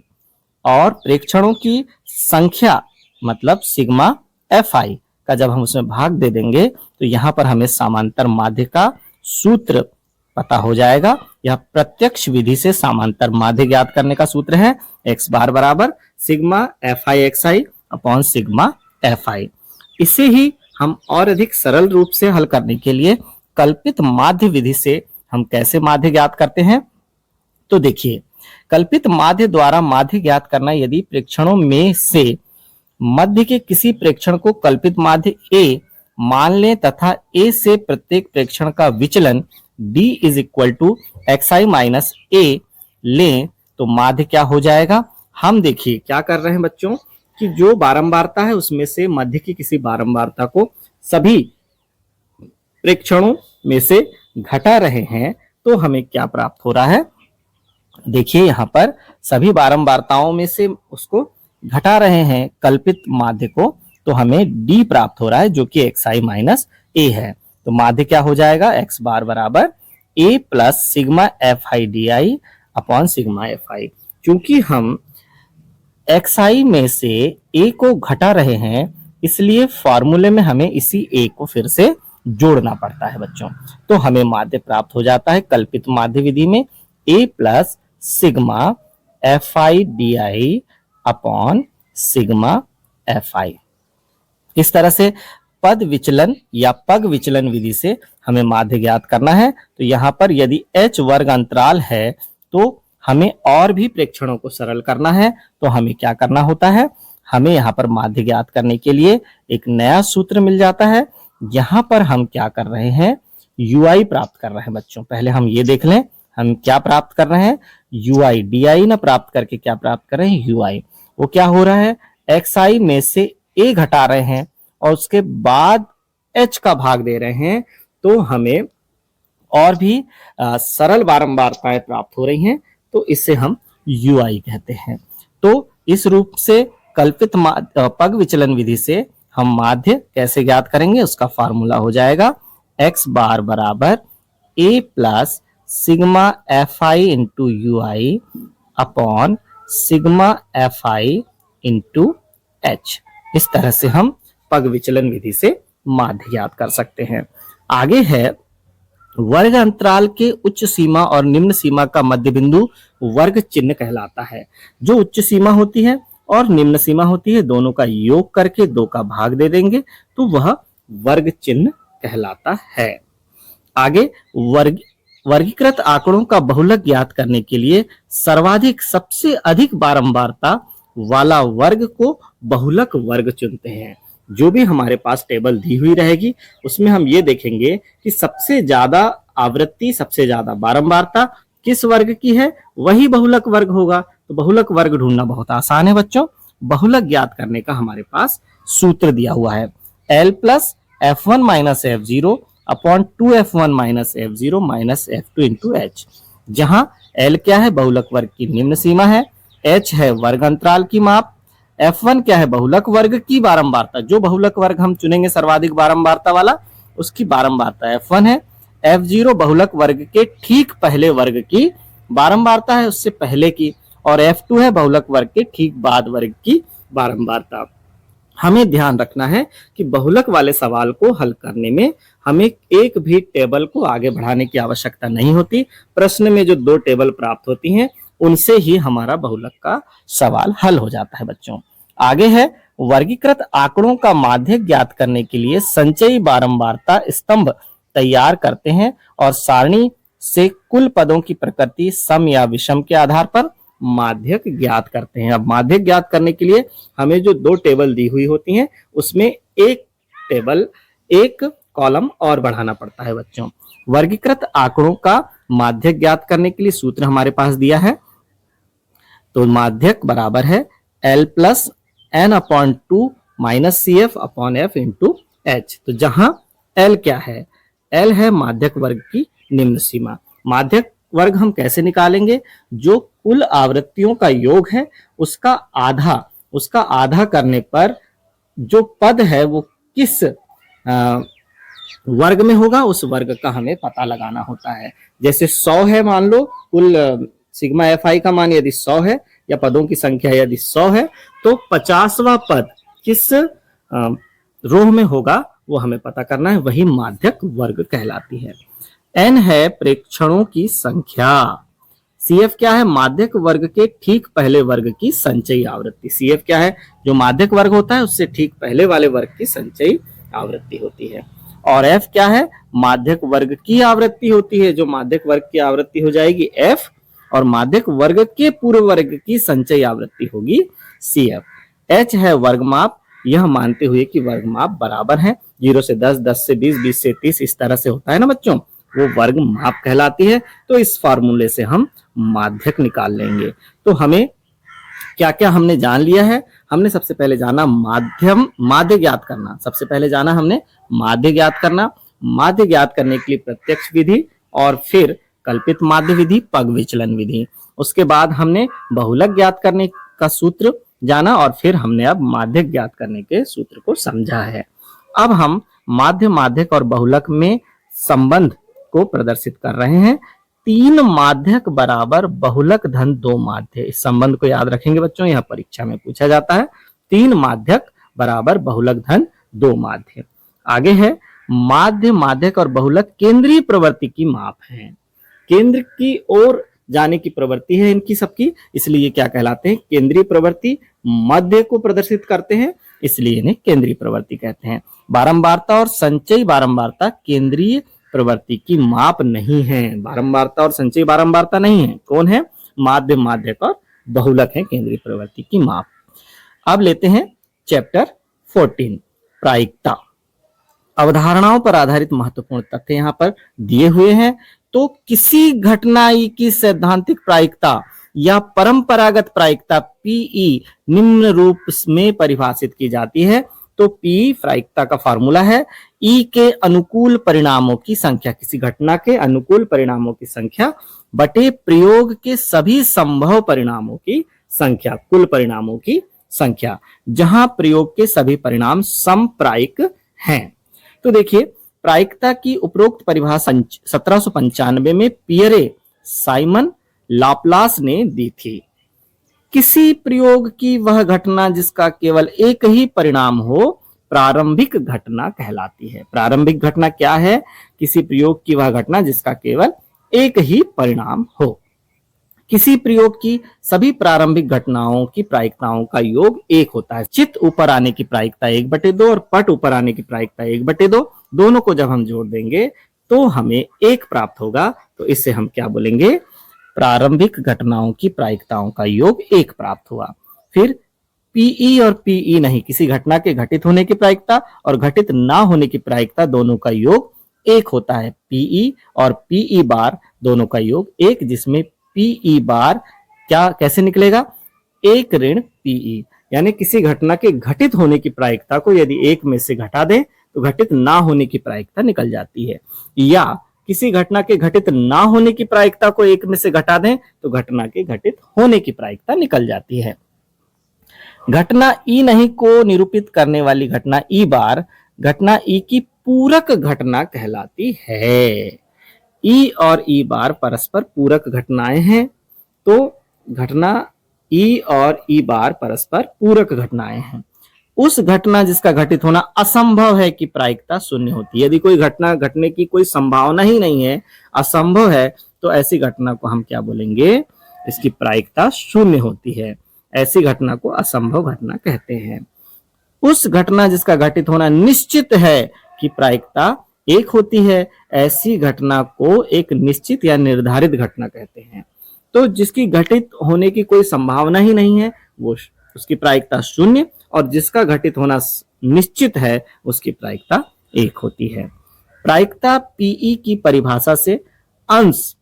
और प्रेक्षणों की संख्या मतलब सिग्मा एफ आई का जब हम उसमें भाग दे देंगे तो यहाँ पर हमें समांतर माध्य का सूत्र पता हो जाएगा। यह प्रत्यक्ष विधि से समांतर माध्य ज्ञात करने का सूत्र है, x बार बराबर sigma F I x I upon sigma F I. इसे ही हम और अधिक सरल रूप से हल करने के लिए कल्पित माध्य विधि से हम कैसे माध्य ज्ञात करते हैं, तो देखिए, कल्पित माध्य द्वारा माध्य ज्ञात करना यदि प्रेक्षणों में से मध्य के किसी प्रेक्षण को कल्पित माध्य a मान लें तथा a से प्रत्येक प्रेक्षण का विचलन d is equal to x i minus a लें तो माध्य क्या हो जाएगा। हम देखिए क्या कर रहे हैं बच्चों कि जो बारंबारता है उसमें से मध्य की किसी बारंबारता को सभी प्रेक्षणों में से घटा रहे हैं तो हमें क्या प्राप्त हो रहा है। देखिए यहाँ पर सभी बारंबारताओं में से उसको घटा रहे हैं कल्पित माध्य को, तो हमें d प्राप्त हो रहा है जो कि एक्स आई माइनस ए है। तो माध्य क्या हो जाएगा, x बार बराबर a plus sigma F I D I upon sigma F I. क्योंकि हम एक्स आई में से a को घटा रहे हैं इसलिए फॉर्मूले में हमें इसी a को फिर से जोड़ना पड़ता है बच्चों। तो हमें माध्य प्राप्त हो जाता है कल्पित माध्य विधि में a plus sigma F I D I upon sigma F I. इस तरह से पद विचलन या पग विचलन विधि से हमें माध्य ज्ञात करना है। तो यहाँ पर यदि h वर्ग अंतराल है तो हमें और भी प्रेक्षणों को सरल करना है, तो हमें क्या करना होता है, हमें यहाँ पर माध्य ज्ञात करने के लिए एक नया सूत्र मिल जाता है। यहाँ पर हम क्या कर रहे हैं, ui प्राप्त कर रहे हैं बच्चों। पहले हम ये देख लें हम क्या प्राप्त कर रहे हैं, ui di ना प्राप्त करके क्या प्राप्त कर रहे हैं, ui। वो क्या हो रहा है, xi में से a घटा रहे हैं और उसके बाद h का भाग दे रहे हैं, तो हमें और भी सरल बारंबारताएं प्राप्त हो रही हैं, तो इसे हम ui कहते हैं। तो इस रूप से कल्पित पग विचलन विधि से हम माध्य कैसे ज्ञात करेंगे, उसका फार्मूला हो जाएगा x बार बराबर a plus sigma F I into you I upon sigma F I into H. इस तरह से हम पग विचलन विधि से माध्य ज्ञात कर सकते हैं। आगे है वर्ग अंतराल के उच्च सीमा और निम्न सीमा का मध्य बिंदु वर्ग चिन्ह कहलाता है। जो उच्च सीमा होती है और निम्न सीमा होती है दोनों का योग करके 2 का भाग दे देंगे तो वह वर्ग चिन्ह कहलाता है। आगे वर्गीकृत आंकड़ों का बहुलक ज्ञात करने के लिए सर्वाधिक सबसे अधिक बारंबारता वाला वर्ग को बहुलक वर्ग चुनते हैं। जो भी हमारे पास टेबल दी हुई रहेगी उसमें हम ये देखेंगे कि सबसे ज्यादा आवृत्ति सबसे ज्यादा बारंबारता किस वर्ग की है, वही बहुलक वर्ग होगा। तो बहुलक वर्ग ढूंढना बहुत आसान है बच्चों। बहुलक ज्ञात करने का हमारे पास सूत्र दिया हुआ है L plus F one minus F zero upon 2f1 minus f0 minus f2 into H. जहां L क्या है, बहुलक वर्ग की निम्न सीमा है, H है वर्ग अंतराल की माप, F1 क्या है, बहुलक वर्ग की बारंबारता। जो बहुलक वर्ग हम चुनेंगे सर्वाधिक बारंबारता वाला उसकी बारंबारता F1 है, F0 बहुलक वर्ग के ठीक पहले वर्ग की बारंबारता है, उससे पहले की, और F2 है बहुलक वर्ग के ठीक बाद वर्ग की बारंबारता। हमें ध्यान रखना है कि बहुलक वाले सवाल को हल करने में हमें एक भी टेबल को आगे बढ़ाने की आवश्यकता नहीं होती। प्रश्न में जो 2 टेबल प्राप्त होती हैं उनसे ही हमारा बहुलक का सवाल हल हो जाता है बच्चों। आगे है वर्गीकृत आंकड़ों का माध्य ज्ञात करने के लिए संचयी बारंबारता स्तंभ तैयार करते हैं और सारणी से कुल पदों की प्रकृति सम या विषम के आधार पर माध्यक ज्ञात करते हैं। अब माध्यक ज्ञात करने के लिए हमें जो 2 टेबल दी हुई होती हैं उसमें एक टेबल एक कॉलम और बढ़ाना पड़ता है बच्चों। वर्गीकृत आंकड़ों का माध्यक ज्ञात करने के लिए सूत्र हमारे पास दिया है। तो माध्यक बराबर है L plus N upon 2 minus C F upon F into H. तो जहां L क्या है, L है माध्यक वर्ग की निम्न सीमा। माध्यक वर्ग हम कैसे निकालेंगे, जो कुल आवृत्तियों का योग है उसका आधा करने पर जो पद है वो किस वर्ग में होगा उस वर्ग का हमें पता लगाना होता है। जैसे 100 है, मान लो कुल सिग्मा एफ आई का मान यदि 100 है या पदों की संख्या यदि 100 है तो 50वां पद किस रोह में होगा वो हमें पता करना है, वही माध्यक वर्ग कहलाती है। n है प्रेक्षणों की संख्या। CF क्या है? माध्यक वर्ग के ठीक पहले वर्ग की संचयी आवृत्ति। CF क्या है? जो माध्यक वर्ग होता है उससे ठीक पहले वाले वर्ग की संचयी आवृत्ति होती है। और F क्या है? माध्यक वर्ग की आवृत्ति होती है। जो माध्यक वर्ग की आवृत्ति हो जाएगी F, और माध्यक वर्ग के पूर्व वर्ग की संचयी आवृत्ति होगी CF। H है वर्गमाप, यह मानते हुए कि वर्गमाप बराबर है, 0 से 10, 10 से 20, 20 से 30, इस तरह से होता है ना बच्चों, वो वर्ग माप कहलाती है। तो इस फार्मूले से हम माध्यक निकाल लेंगे। तो हमें क्या क्या हमने जान लिया है? हमने सबसे पहले जाना माध्य ज्ञात करना। सबसे पहले जाना हमने माध्य ज्ञात करना। माध्य ज्ञात करने के लिए प्रत्यक्ष विधि, और फिर कल्पित माध्य विधि, पग विचलन विधि। उसके बाद हमने बहुलक ज्ञात करने का सूत्र जाना, और फिर हमने अब माध्यक ज्ञात करने के सूत्र को समझा है। अब हम माध्य, माध्यक और बहुलक में संबंध को प्रदर्शित कर रहे हैं। 3 माध्यक बराबर बहुलक धन 2 माध्य। इस संबंध को याद रखेंगे बच्चों, यह परीक्षा में पूछा जाता है। 3 माध्यक बराबर बहुलक धन 2 माध्य। आगे है माध्य, माध्यक और बहुलक केंद्रीय प्रवृत्ति की माप है। केंद्र की ओर जाने की प्रवृत्ति है इनकी सबकी, इसलिए क्या कहलाते हैं? केंद्रीय प्रवृत्ति। मध्य को प्रदर्शित करते हैं, इसलिए इन्हें केंद्रीय प्रवृत्ति कहते हैं। बारंबारता और संचयी बारंबारता केंद्रीय प्रवृत्ति की माप नहीं है। बारंबारता और संचयी बारंबारता नहीं है। कौन है? माध्य, माध्यक और बहुलक है केंद्रीय प्रवृत्ति की माप। अब लेते हैं चैप्टर 14, प्रायिकता। अवधारणाओं पर आधारित महत्वपूर्ण तथ्य यहाँ पर दिए हुए हैं। तो किसी घटना ई की सैद्धांतिक प्रायिकता या परंपरागत प्रायिकता पीई निम्न रूप में परिभाषित की जाती है। तो पी प्रायिकता का फार्मूला है ई के अनुकूल परिणामों की संख्या, किसी घटना के अनुकूल परिणामों की संख्या बटे प्रयोग के सभी संभव परिणामों की संख्या, कुल परिणामों की संख्या, जहां प्रयोग के सभी परिणाम समप्रायिक हैं। तो देखिए, प्रायिकता की उपरोक्त परिभाषा 1795 में पियरे साइमन लाप्लास ने दी थी। किसी प्रयोग की वह घटना जिसका केवल एक ही परिणाम हो प्रारंभिक घटना कहलाती है। प्रारंभिक घटना क्या है? किसी प्रयोग की वह घटना जिसका केवल एक ही परिणाम हो। किसी प्रयोग की सभी प्रारंभिक घटनाओं की प्रायिकताओं का योग 1 होता है। चित ऊपर आने की प्रायिकता 1/2 और पट ऊपर आने की प्रायिकता 1/2, दोनों को जब हम जोड़ देंगे तो हमें 1 प्राप्त होगा। तो इससे हम क्या बोलेंगे? प्रारंभिक घटनाओं की प्रायिकताओं का योग 1 प्राप्त हुआ। फिर पीई और पीई नहीं, किसी घटना के घटित होने की प्रायिकता और घटित ना होने की प्रायिकता दोनों का योग 1 होता है। पीई और पीई बार दोनों का योग 1, जिसमें पीई बार क्या कैसे निकलेगा? 1 ऋण पीई, यानी किसी घटना के घटित होने की प्रायिकता को यदि 1 में से घटा दें तो घटित ना होने की प्रायिकता निकल जाती है, या किसी घटना के घटित ना होने की प्रायिकता को 1 में से घटा दें तो घटना के घटित होने की प्रायिकता निकल जाती है। घटना ई नहीं को निरूपित करने वाली घटना ई बार घटना ई की पूरक घटना कहलाती है। ई और ई बार परस्पर पूरक घटनाएं हैं। तो घटना ई और ई बार परस्पर पूरक घटनाएं हैं। उस घटना जिसका घटित होना असंभव है कि प्रायिकता 0 होती है। यदि कोई घटना घटने की कोई संभावना ही नहीं है, असंभव है, तो ऐसी घटना को हम क्या बोलेंगे? इसकी प्रायिकता 0 होती है। ऐसी घटना को असंभव घटना कहते हैं। उस घटना जिसका घटित होना निश्चित है कि प्रायिकता 1 होती है, ऐसी घटना को एक निश्चित या निर्धारित घटना कहते हैं। तो जिसकी घटित होने की कोई संभावना ही नहीं है वो उसकी प्रायिकता 0, और जिसका घटित होना निश्चित है उसकी प्रायिकता 1 होती है। प्रायिकता पीई की परिभाषा से अंश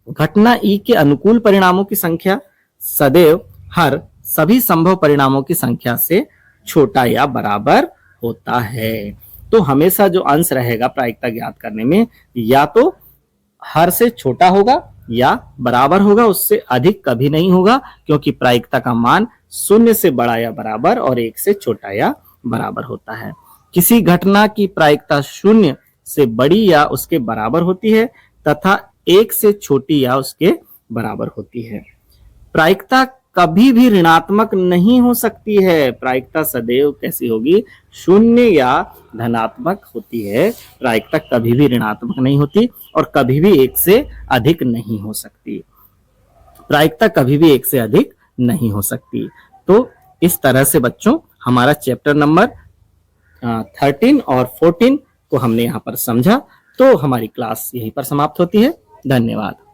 घटना ई के अनुकूल परिणामों की संख्या सदैव हर सभी संभव परिणामों की संख्या से छोटा या बराबर होता है। तो हमेशा जो अंश रहेगा प्रायिकता ज्ञात करने में, या तो हर से छोटा होगा या बराबर होगा, उससे अधिक कभी नहीं होगा, क्योंकि प्रायिकता का मान 0 से बड़ा या बराबर और 1 से छोटा या बराबर होता है। किसी घटना की प्रायिकता 0 से बड़ी या उसके बराबर होती है तथा 1 से छोटी या उसके बराबर होती है। प्रायिकता कभी भी ऋणात्मक नहीं हो सकती है। प्रायिकता सदैव कैसी होगी? शून्य या धनात्मक होती है। प्रायिकता कभी भी ऋणात्मक नहीं होती और कभी भी एक से अधिक नहीं हो सकती। प्रायिकता कभी भी एक से अधिक नहीं हो सकती। तो इस तरह से बच्चों हमारा चैप्टर नंबर 13 और 14 को हमने यहाँ पर समझा। तो हमारी क्लास यहीं पर समाप्त होती है। धन्यवाद।